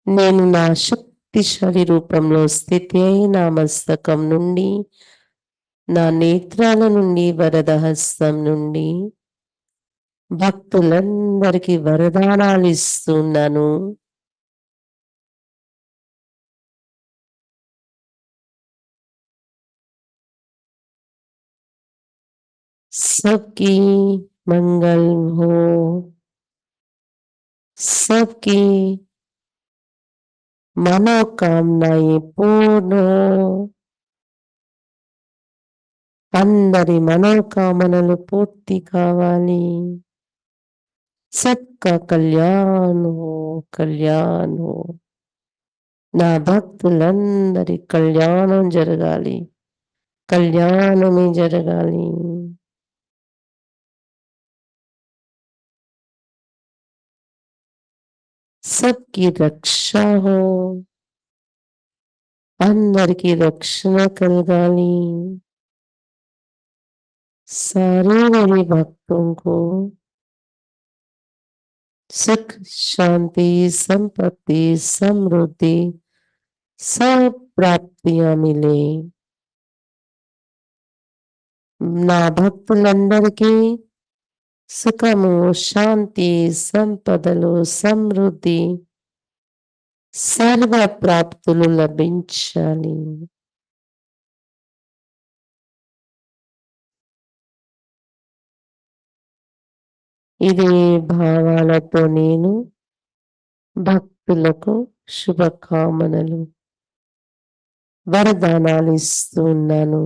నేను నా శక్తిశాలి రూపంలో స్థితి అయి నా మస్తకం నుండి, నా నేత్రాల నుండి, వరద హస్తం నుండి భక్తులందరికీ వరదానాలు ఇస్తున్నాను. सबकी मंगल हो, सबकी మనోకామనాయి పూర్ణ, అందరి మనోకామనలు పూర్తి కావాలి. సబ్కా కళ్యాణ్ హో, కళ్యాణ్ హో. నా భక్తులందరి కళ్యాణం జరగాలి, కళ్యాణమే జరగాలి. सबकी रक्षा हो, అందరికీ రక్షణ కలగాలి. सारे मेरे भक्तों को सुख, शांति, संपत्ति, समृद्धि, सब प्राप्तियां मिले. నా భక్తులందరికీ సుఖము, శాంతి, సంపదలు, సమృద్ధి, సర్వ ప్రాప్తులు లభించాలి. ఇదే భావాలతో నేను భక్తులకు శుభకామనలు, వరదానాలు ఇస్తున్నాను.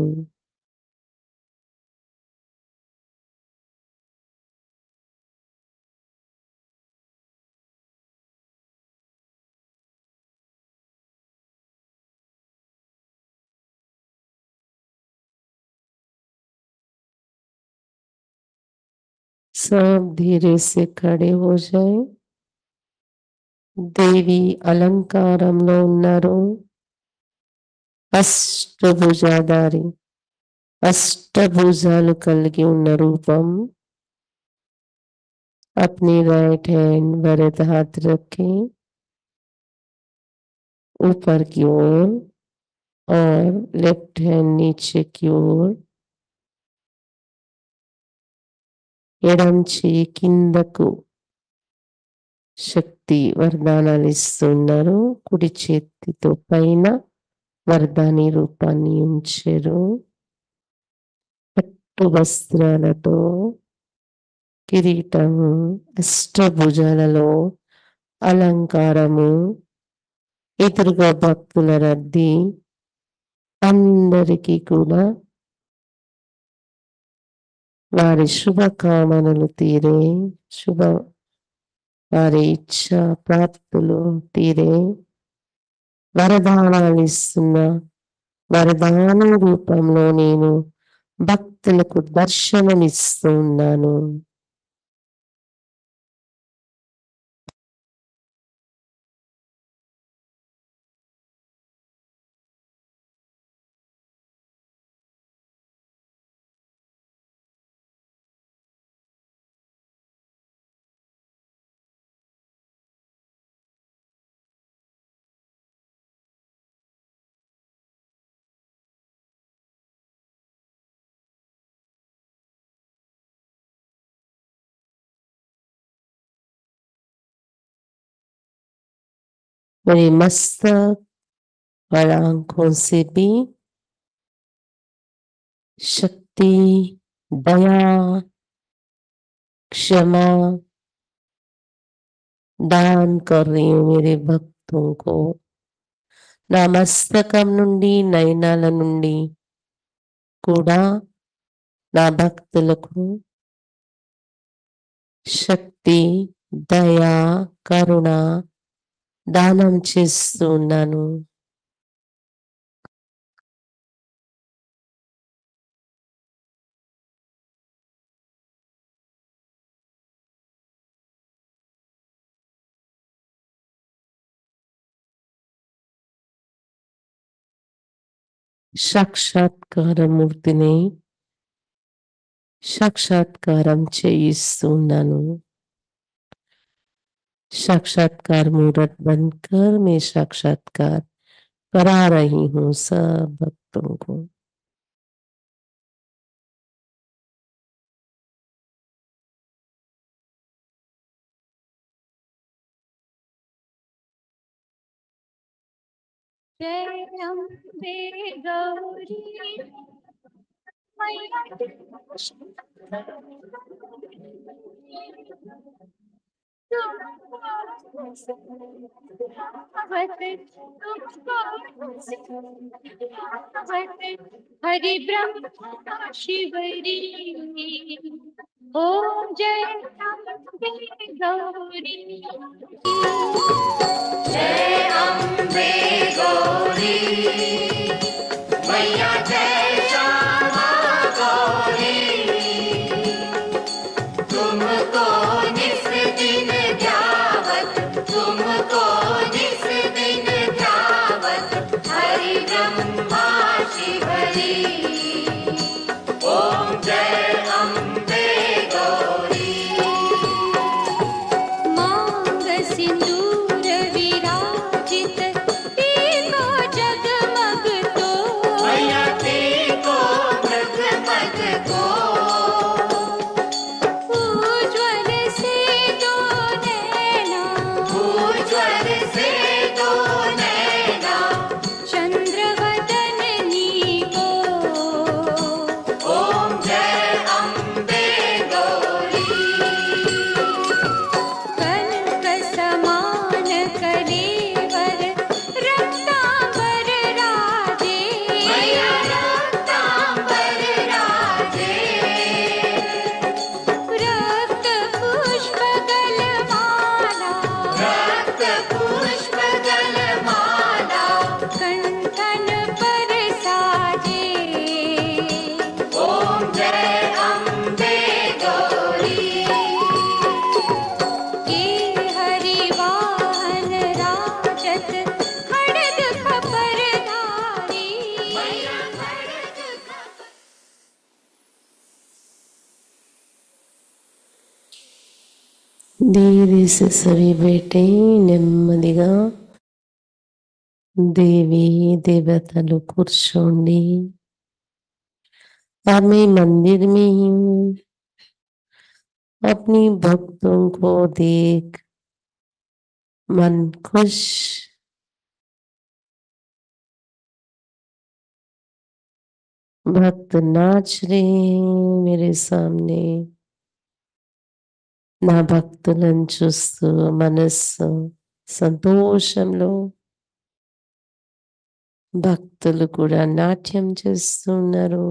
सब धीरे से खड़े हो जाए। देवी अलंकाరంలో ఉన్నారు. అష్టభుజాధారి, అష్టభుజాలు కలిగి ఉన్న రూపం. अपनी राइट हैंड वरद हाथ रखें ऊपर की ओर और लेफ्ट हैंड नीचे की ओर. ఎడం చేయి కిందకు శక్తి వరదానాలు ఇస్తున్నారు. కుడి చేతితో పైన వరదాని రూపాన్ని ఉంచారు. పట్టు వస్త్రాలతో కిరీటము, అష్టభుజాలలో అలంకారము, ఎదురుగా భక్తుల రద్దీ. అందరికీ కూడా వారి శుభకామనలు తీరే, వారి ఇచ్చ ప్రాప్తులు తీరే వరదానాలు ఇస్తున్న వరదాన రూపంలో నేను భక్తులకు దర్శనమిస్తూ ఉన్నాను. मेरे मस्तक और आंखों से भी शक्ति, दया, क्षमा दान कर रही हूँ मेरे भक्तों को. నా మస్తకం నుండి నయనాల నుండి కూడా నా భక్తులకు శక్తి, దయ, కరుణ దానం చేస్తూ ఉన్నాను. సాక్షాత్కార మూర్తిని సాక్షాత్కారం చేయిస్తున్నాను. साक्षात्कार मुहूर्त बंद कर मैं साक्षात्कार करा रही हूँ सब भक्तों को. जय अम्बे गौरी मैया हरि ब्रह्मा शिवरी ओम जय अम्बे गौरी. जय अम्बे गौरी मैया जय श्यामा गौरी. तुमको निस दिन ध्यावत, तुमको निस दिन ध्यावत हरि ब्रह्मा शिवरी. ओम जय अम्बे गौरी. मांग सिंदूर विराजित टीको जगमग तो मैया टीको जगमग को. उज्ज्वल से दो नैना, उज्ज्वल से दो नैना चंद्रवदनी को. ओम जय अम्बे गौरी. कनक समान धीरे से सभी बेटे నెమ్మదిగా देवी देवतలు కూర్చోండి. अब मैं मंदिर में ही हूँ. अपनी भक्तों को देख मन खुश, भक्त नाच रहे हैं मेरे सामने. నా భక్తులను చూస్తూ మనస్సు సంతోషంలో భక్తులు కూడా నాట్యం చేస్తున్నారు.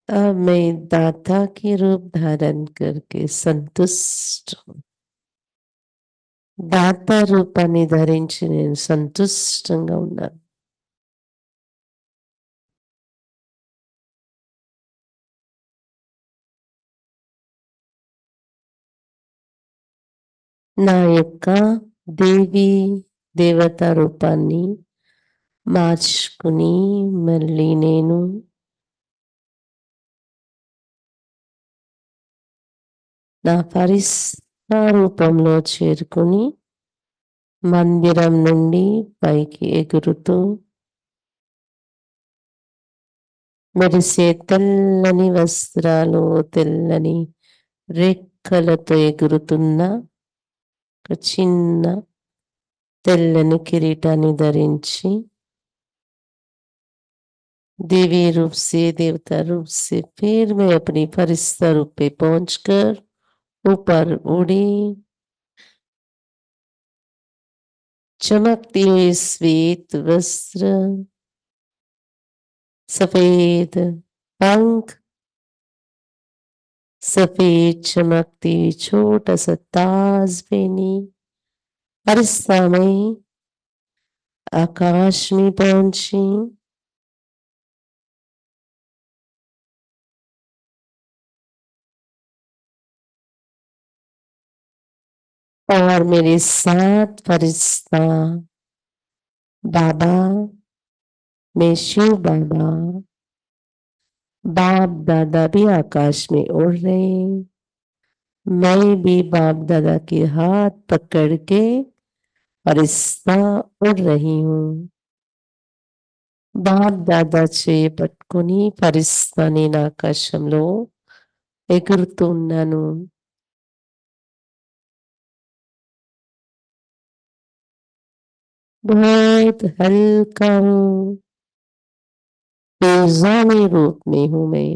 अब मैं दाता की रूप धारण करके संतुष्ट हूँ. దాత రూపాన్ని ధరించి నేను సంతుష్టంగా ఉన్నాను. నా యొక్క దేవి దేవత రూపాన్ని మార్చుకుని మళ్ళీ నేను నా ఫరిస్తా రూపంలో చేరుకుని మందిరం నుండి పైకి ఎగురుతూ మెరిసే తెల్లని వస్త్రాలు, తెల్లని రెక్కలతో ఎగురుతున్న ఒక చిన్న తెల్లని కిరీటాన్ని ధరించి देवी रूप से देवता रूप से फिर मैं अपनी फरिश्ता रूप पे पहुंचकर ऊपर उड़ी. चमकती हुई श्वेत वस्त्र, सफेद पंख, सफेद चमकती हुई छोटा सा ताज पहनी फरिश्ता में आकाश में पहुंची. और मेरे साथ फरिश्ता बाबा, मैं शिव बाबा, बाप दादा भी आकाश में उड़ रहे. मैं भी बाप दादा के हाथ पकड़ के फरिश्ता उड़ रही हूँ. బాప్ దాదా చేయి పట్టుకుని ఫరిస్తా నేను ఆకాశంలో ఎగురుతున్నాను. बहुत हल्का हूँ, बेजानी रूप में हूँ मैं.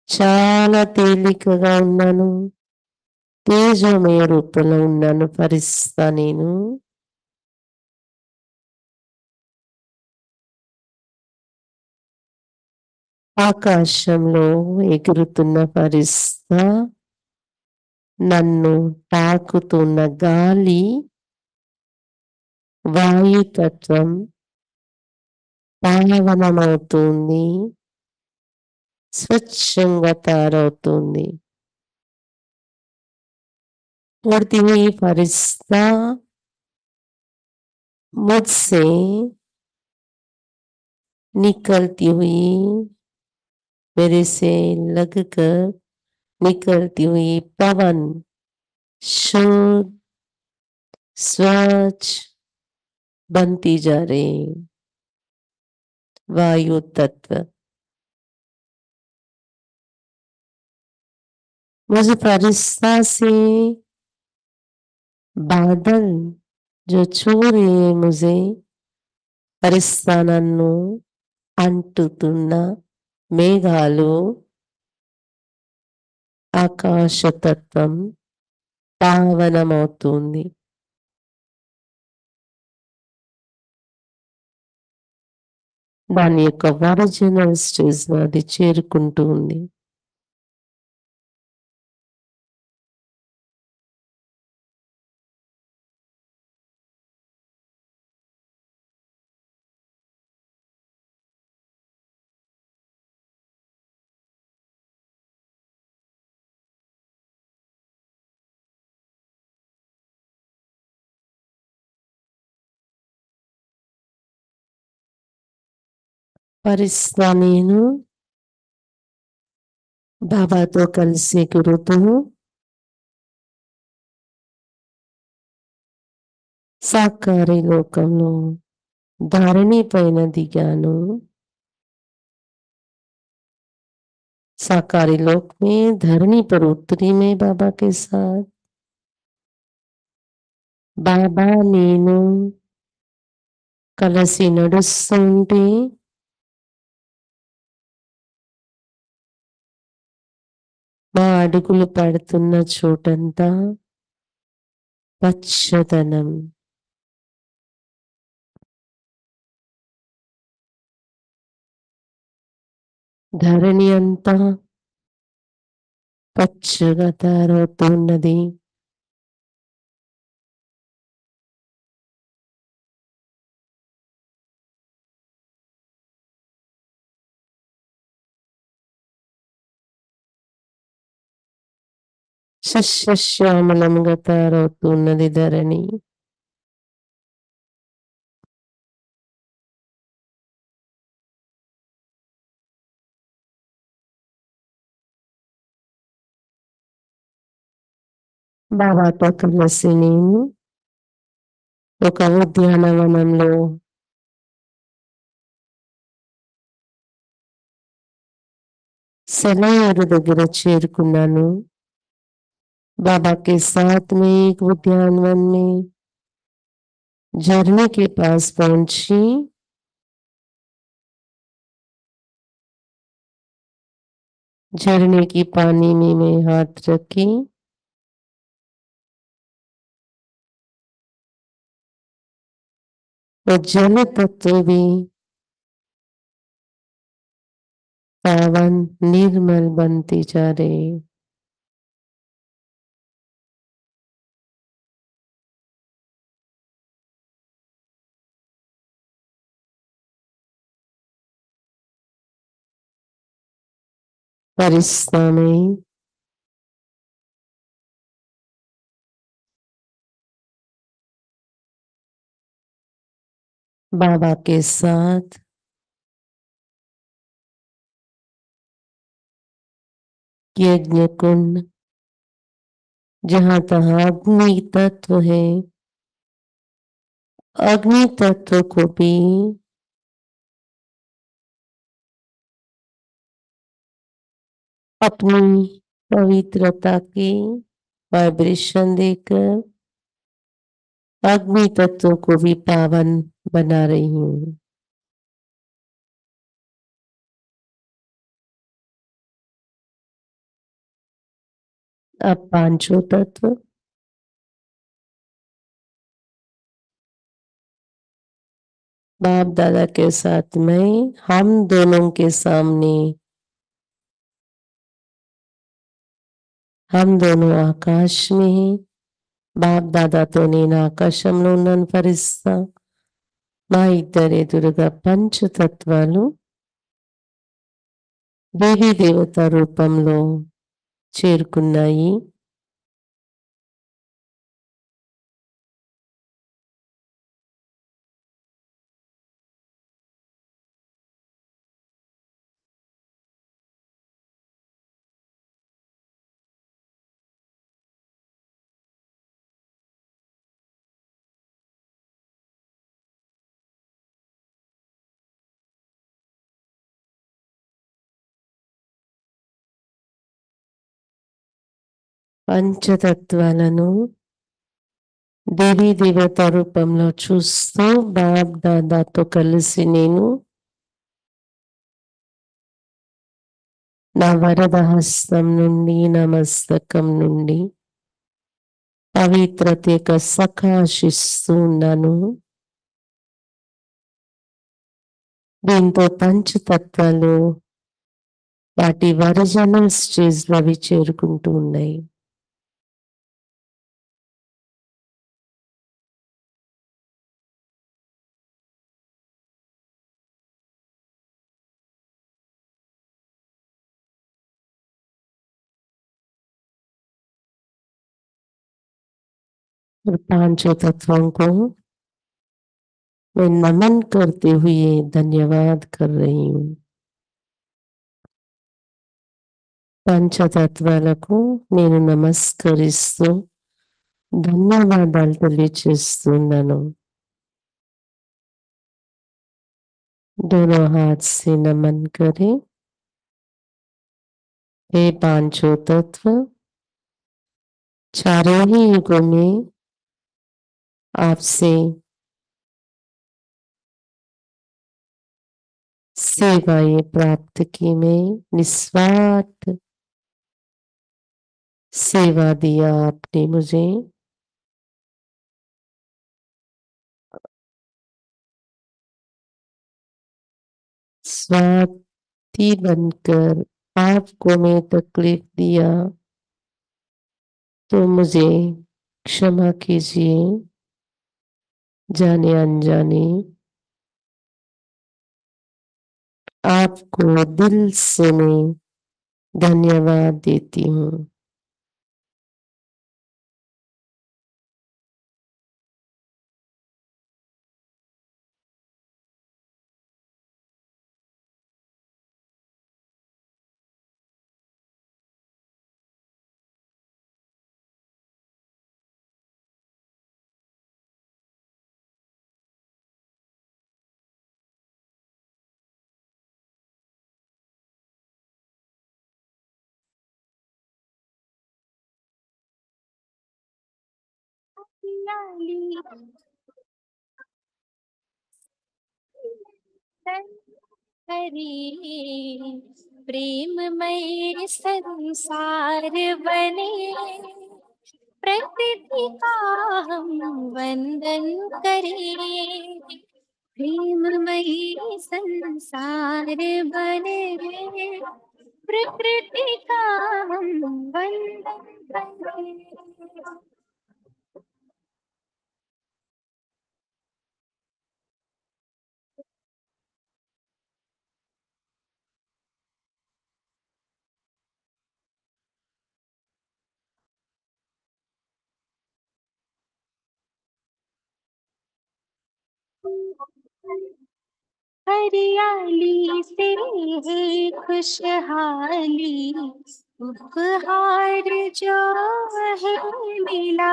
చాలా తేలికగా ఉన్నాను, తేజోమయ రూపంలో ఉన్నాను ఫరిస్తా నేను. ఆకాశంలో ఎగురుతున్న ఫరిస్తా నన్ను తాకుతున్న గాలి వాయుతత్వం పావనమవుతుంది, స్వచ్ఛంగా తయారవుతుంది. उड़ती हुई फरिश्ता मुझसे निकलती हुई, मेरे से लगकर निकलती हुई पवन शुद्ध स्वच्छ बनती जा रही वायु तत्व मुझे फरिश्ता से बादल जो छू रहे हैं मुझे, फरिश्ता నన్ను అంటుతున్న మేఘాలు ఆకాశతత్వం పావనమవుతుంది. దాని యొక్క ఒరిజినల్ స్టేజ్ అది చేరుకుంటూ ఉంది. పరిస్థితి నేను బాబాతో కలిసి ఎగురుతూ సాకారి లోకంలో ధరణి పైన దిగాను. साकारी लोक में धरनी पर उतरी मैं बाबा के साथ। बाबा నేను కలిసి నడుస్తుంటే మా అడుగులు పడుతున్న చోటంతా పచ్చదనం, ధరణి అంతా పచ్చగా తయారవుతున్నది. సస్యశ్యామలంగా తయారవుతున్నది ధరణి. బాబాతో కలిసి నేను ఒక ఉద్యానవనంలో సెలయేరు దగ్గర చేరుకున్నాను. बाबा के साथ में एक उद्यानवन में झरने के पास पहुंची। झरने की पानी में मैं हाथ रखी और जल तत्व भी पावन निर्मल बनते जा रहे। परिस्ता में बाबा के साथ यज्ञ कुंड, जहां तहां अग्नि तत्व है, अग्नि तत्व को भी अपनी पवित्रता की वाइब्रेशन देकर अग्नि तत्व को भी पावन बना रही हूँ। अब पांचों तत्व बाप दादा के साथ में हम दोनों के सामने, हम दोनों आकाश में हैं। बाप दादा तो నేను ఆకాశంలో ఉన్నాను ఫరిస్తా. మా ఇద్దరు ఎదురుగా పంచతత్వాలు దేవీ దేవత రూపంలో చేరుకున్నాయి. పంచతత్వాలను దేవీ దేవత రూపంలో చూస్తూ బాప్ దాదాతో కలిసి నేను నా వరద హస్తం నుండి, నా మస్తకం నుండి పవిత్రత సకాశిస్తూ ఉన్నాను. దీంతో పంచతత్వాలు వాటి ఒరిజినల్ స్టేజ్ లో అవి చేరుకుంటూ ఉన్నాయి. और पांचों तत्वों को मैं नमन करते हुए धन्यवाद कर रही हूँ। పంచతత్వాలకు నేను నమస్కరిస్తూ ధన్యవాదాలు తెలియచేస్తున్నాను। दोनों हाथ से नमन करें। हे पांचों तत्व, चारों ही युगों में आपसे सेवाएं प्राप्त की। मैं निस्वार्थ सेवा दिया आपने मुझे। स्वार्थी बनकर आपको मैं तकलीफ दिया तो मुझे क्षमा कीजिए। जाने अनजाने आपको दिल से मैं धन्यवाद देती हूँ। हरि प्रेममय संसार बने, प्रकृति का हम वंदन करें। प्रेममय संसार बने, प्रकृति का हम वंदन करें। हरियाली से है खुशहाली, उपहार जो है मिला।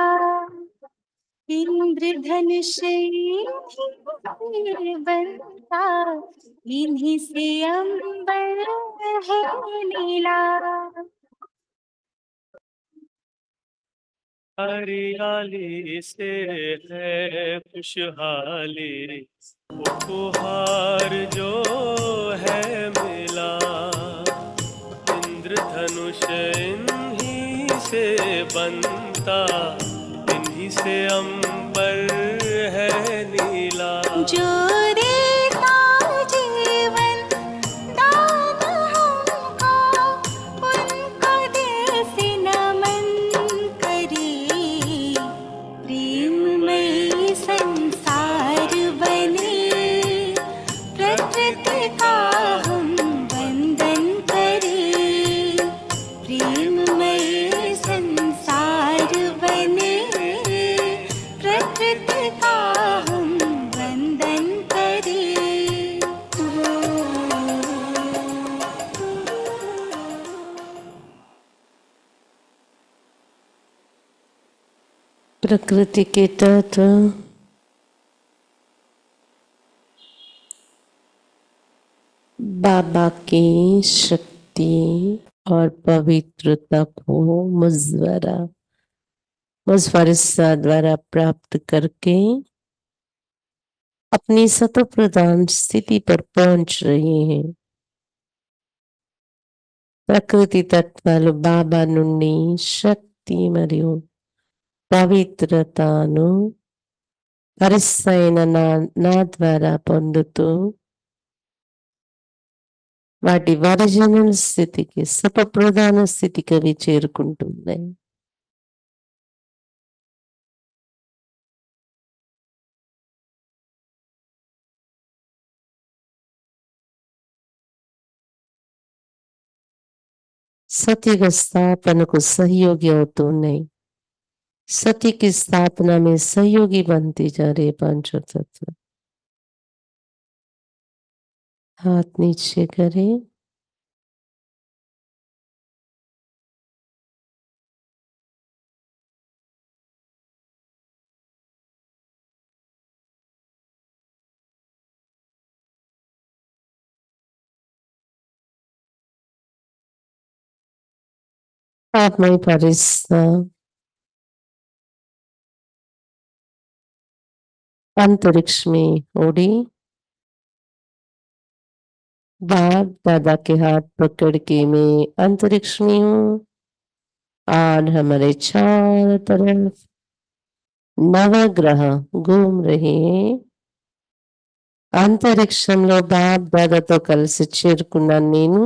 इंद्रधनुष इन्हीं बनता, इन्हीं से अंबर है नीला। हरियाली से है खुशहाली, उपहार जो है मिला। इंद्रधनुष इन्हीं से बनता, इन्हीं से अंबर है नीला। जो देता जीवन दान हमको, उनको दिल से नमन करे। प्रेममय संसार बने, प्रकृति का हम वंदन करें। प्रेममय संसार बने, प्रकृति का हम वंदन करें। प्रकृति के तत्व बाबा की शक्ति और पवित्रता को मुजवरसा द्वारा प्राप्त करके अपनी सतो प्रधान स्थिति पर पहुंच रहे हैं। ప్రకృతి తత్వాలు బాబా నుండి శక్తి మరియు పవిత్రతను పరిస్థైన నా ద్వారా పొందుతూ వాటి ఒరిజినల్ స్థితికి సతప్రధాన స్థితికి అవి చేరుకుంటున్నాయి। सत्य स्थापना को सहयोगी అవుతున్నాయి। सत्य की स्थापना में सहयोगी बनते जा रहे पांचों तत्व। हाथ नीचे करें। ఆత్మీయ పరిస్థితి अंतरिक्ष में उड़ी बाप दादा के हाथ पकड़ के मैं अंतरिक्ष में हूँ और हमारे चारों तरफ नवग्रह घूम रहे हैं అంతరిక్షంలో బాప్ దాదాతో కలిసి చేరుకున్నాను నేను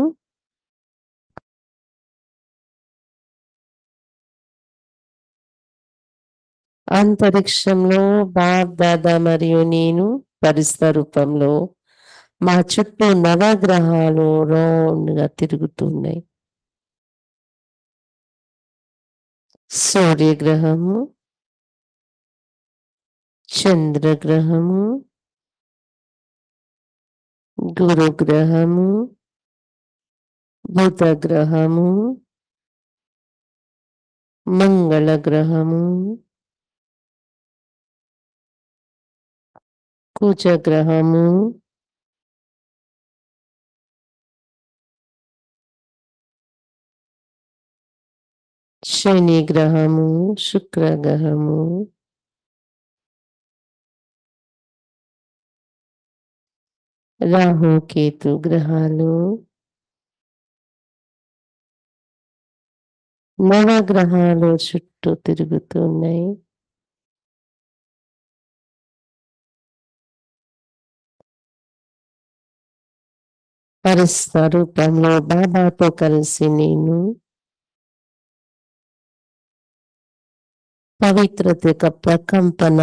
అంతరిక్షంలో బాప్ దాదా మరియు నేను పరిస్థితి రూపంలో మా చుట్టూ నవగ్రహాలు రౌండ్ గా తిరుగుతున్నాయి సూర్యగ్రహము చంద్రగ్రహము గురుగ్రహము బుధగ్రహము మంగళగ్రహము కుజగ్రహము శని గ్రహము శుక్రగ్రహము రాహు కేతు గ్రహాలు నవగ్రహాలు చుట్టూ తిరుగుతున్నాయి పరిస్థితి రూపంలో బాబాతో కలిసి నేను పవిత్రత యొక్క ప్రకంపన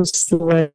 उस वर्ड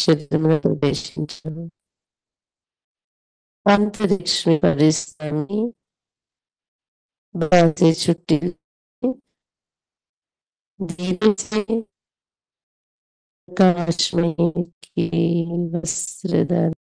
శరీరంలో ప్రవేశించారు. अंतरिक्ष में परिश्रम बातें छुट्टी धीरे से आकाश में की वस्त्रदान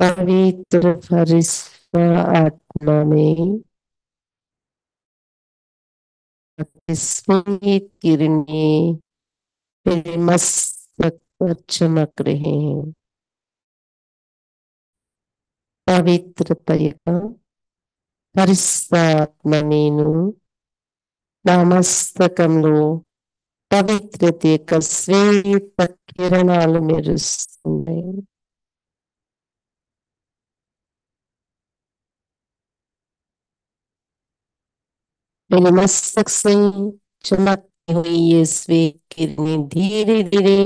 पवित्र फरिश्ता आत्मा में स्फटिक किरणें मेरे मस्तक पर चमक रहे हैं. పవిత్రతగా పరిస్థాత్మనేను నా మస్తకంలో పవిత్రత యొక్క శ్వేత కిరణాలు మెరుస్తున్నాయి. मेरे मस्तक से चमकती हुई ये श्वेत किरणें धीरे धीरे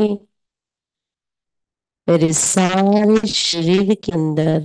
मेरे सारे शरीर के अंदर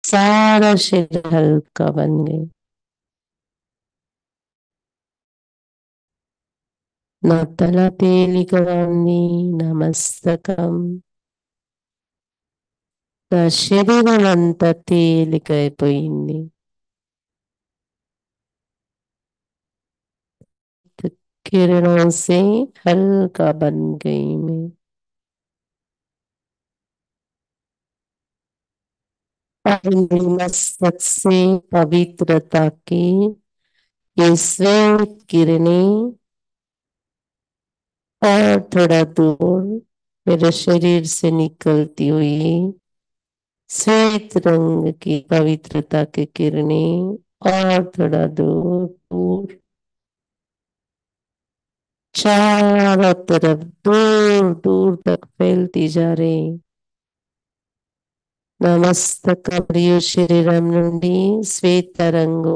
सारा शरीर हल्का बन गया. నా తల తేలికగా ఉంది. నా మస్తకం నా శరీరం అంతా తేలికైపోయింది. किरणों से हल्का बन गई मैं. अपने मस्तक से पवित्रता की ये श्वेत किरणें और थोड़ा दूर मेरे शरीर से निकलती हुई श्वेत रंग की पवित्रता की किरणें और थोड़ा दूर दूर चारों तरफ दूर दूर तक फैलती जा रही। నమస్తక మరియు శరీరం నుండి శ్వేత రంగు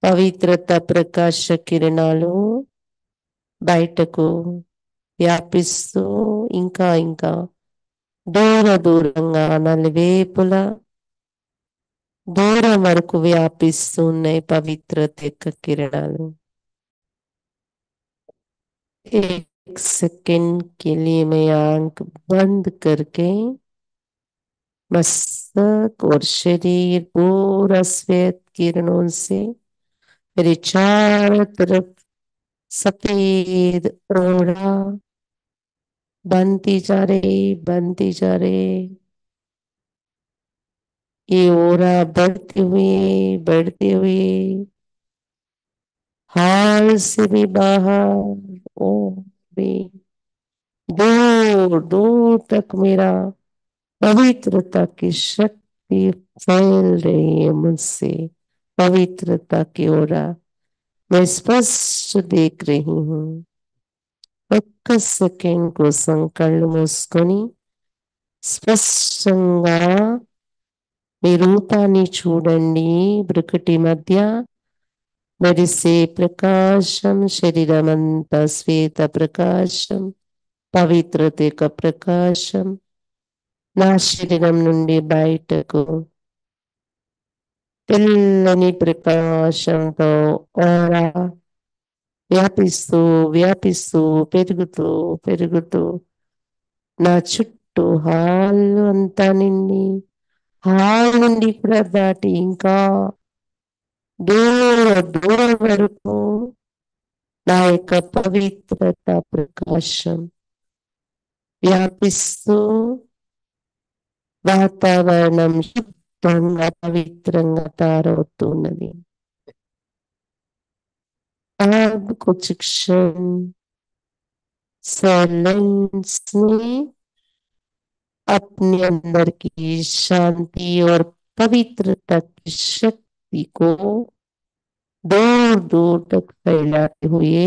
పవిత్రత ప్రకాశ కిరణాలు బయటకు వ్యాపిస్తూ ఇంకా ఇంకా దూర దూరంగా నలువైపులా దూరం వరకు వ్యాపిస్తూ ఉన్నాయి పవిత్రత యొక్క కిరణాలు। एक सेकंड के लिए मैं आंख बंद करके मस्तक और शरीर पूरा श्वेत किरणों से मेरे चारों तरफ सफेद ओढ़ा बनती जा रही बनती जा रही। ये ओरा बढ़ते हुए हाल से भी बाहर और भी दूर दूर तक मेरा पवित्रता की शक्ति फैल रही है मुझसे। पवित्रता की ओरा मैं स्पष्ट देख रही हूँ। ఒక్క సెకండ్ కోసం కళ్ళు మూసుకొని స్పష్టంగా మీ రూపాన్ని చూడండి। బ్రుకుటి మధ్య మెరిసే ప్రకాశం, శరీరమంతా శ్వేత ప్రకాశం, పవిత్రత యొక్క ప్రకాశం నా శరీరం నుండి బయటకు తెల్లని ప్రకాశంతో ఓరా వ్యాపిస్తూ వ్యాపిస్తూ పెరుగుతూ పెరుగుతూ నా చుట్టూ హాల్ అంతా నిండి హాల్ నుండి కూడా దాటి ఇంకా దూర దూరం వరకు నా యొక్క పవిత్రత ప్రకాశం వ్యాపిస్తూ వాతావరణం శుద్ధంగా పవిత్రంగా తయారవుతున్నది। अब कुछ क्षण साइलेंस में अपने अंदर की शांति और पवित्रता की शक्ति को दूर दूर तक फैलाते हुए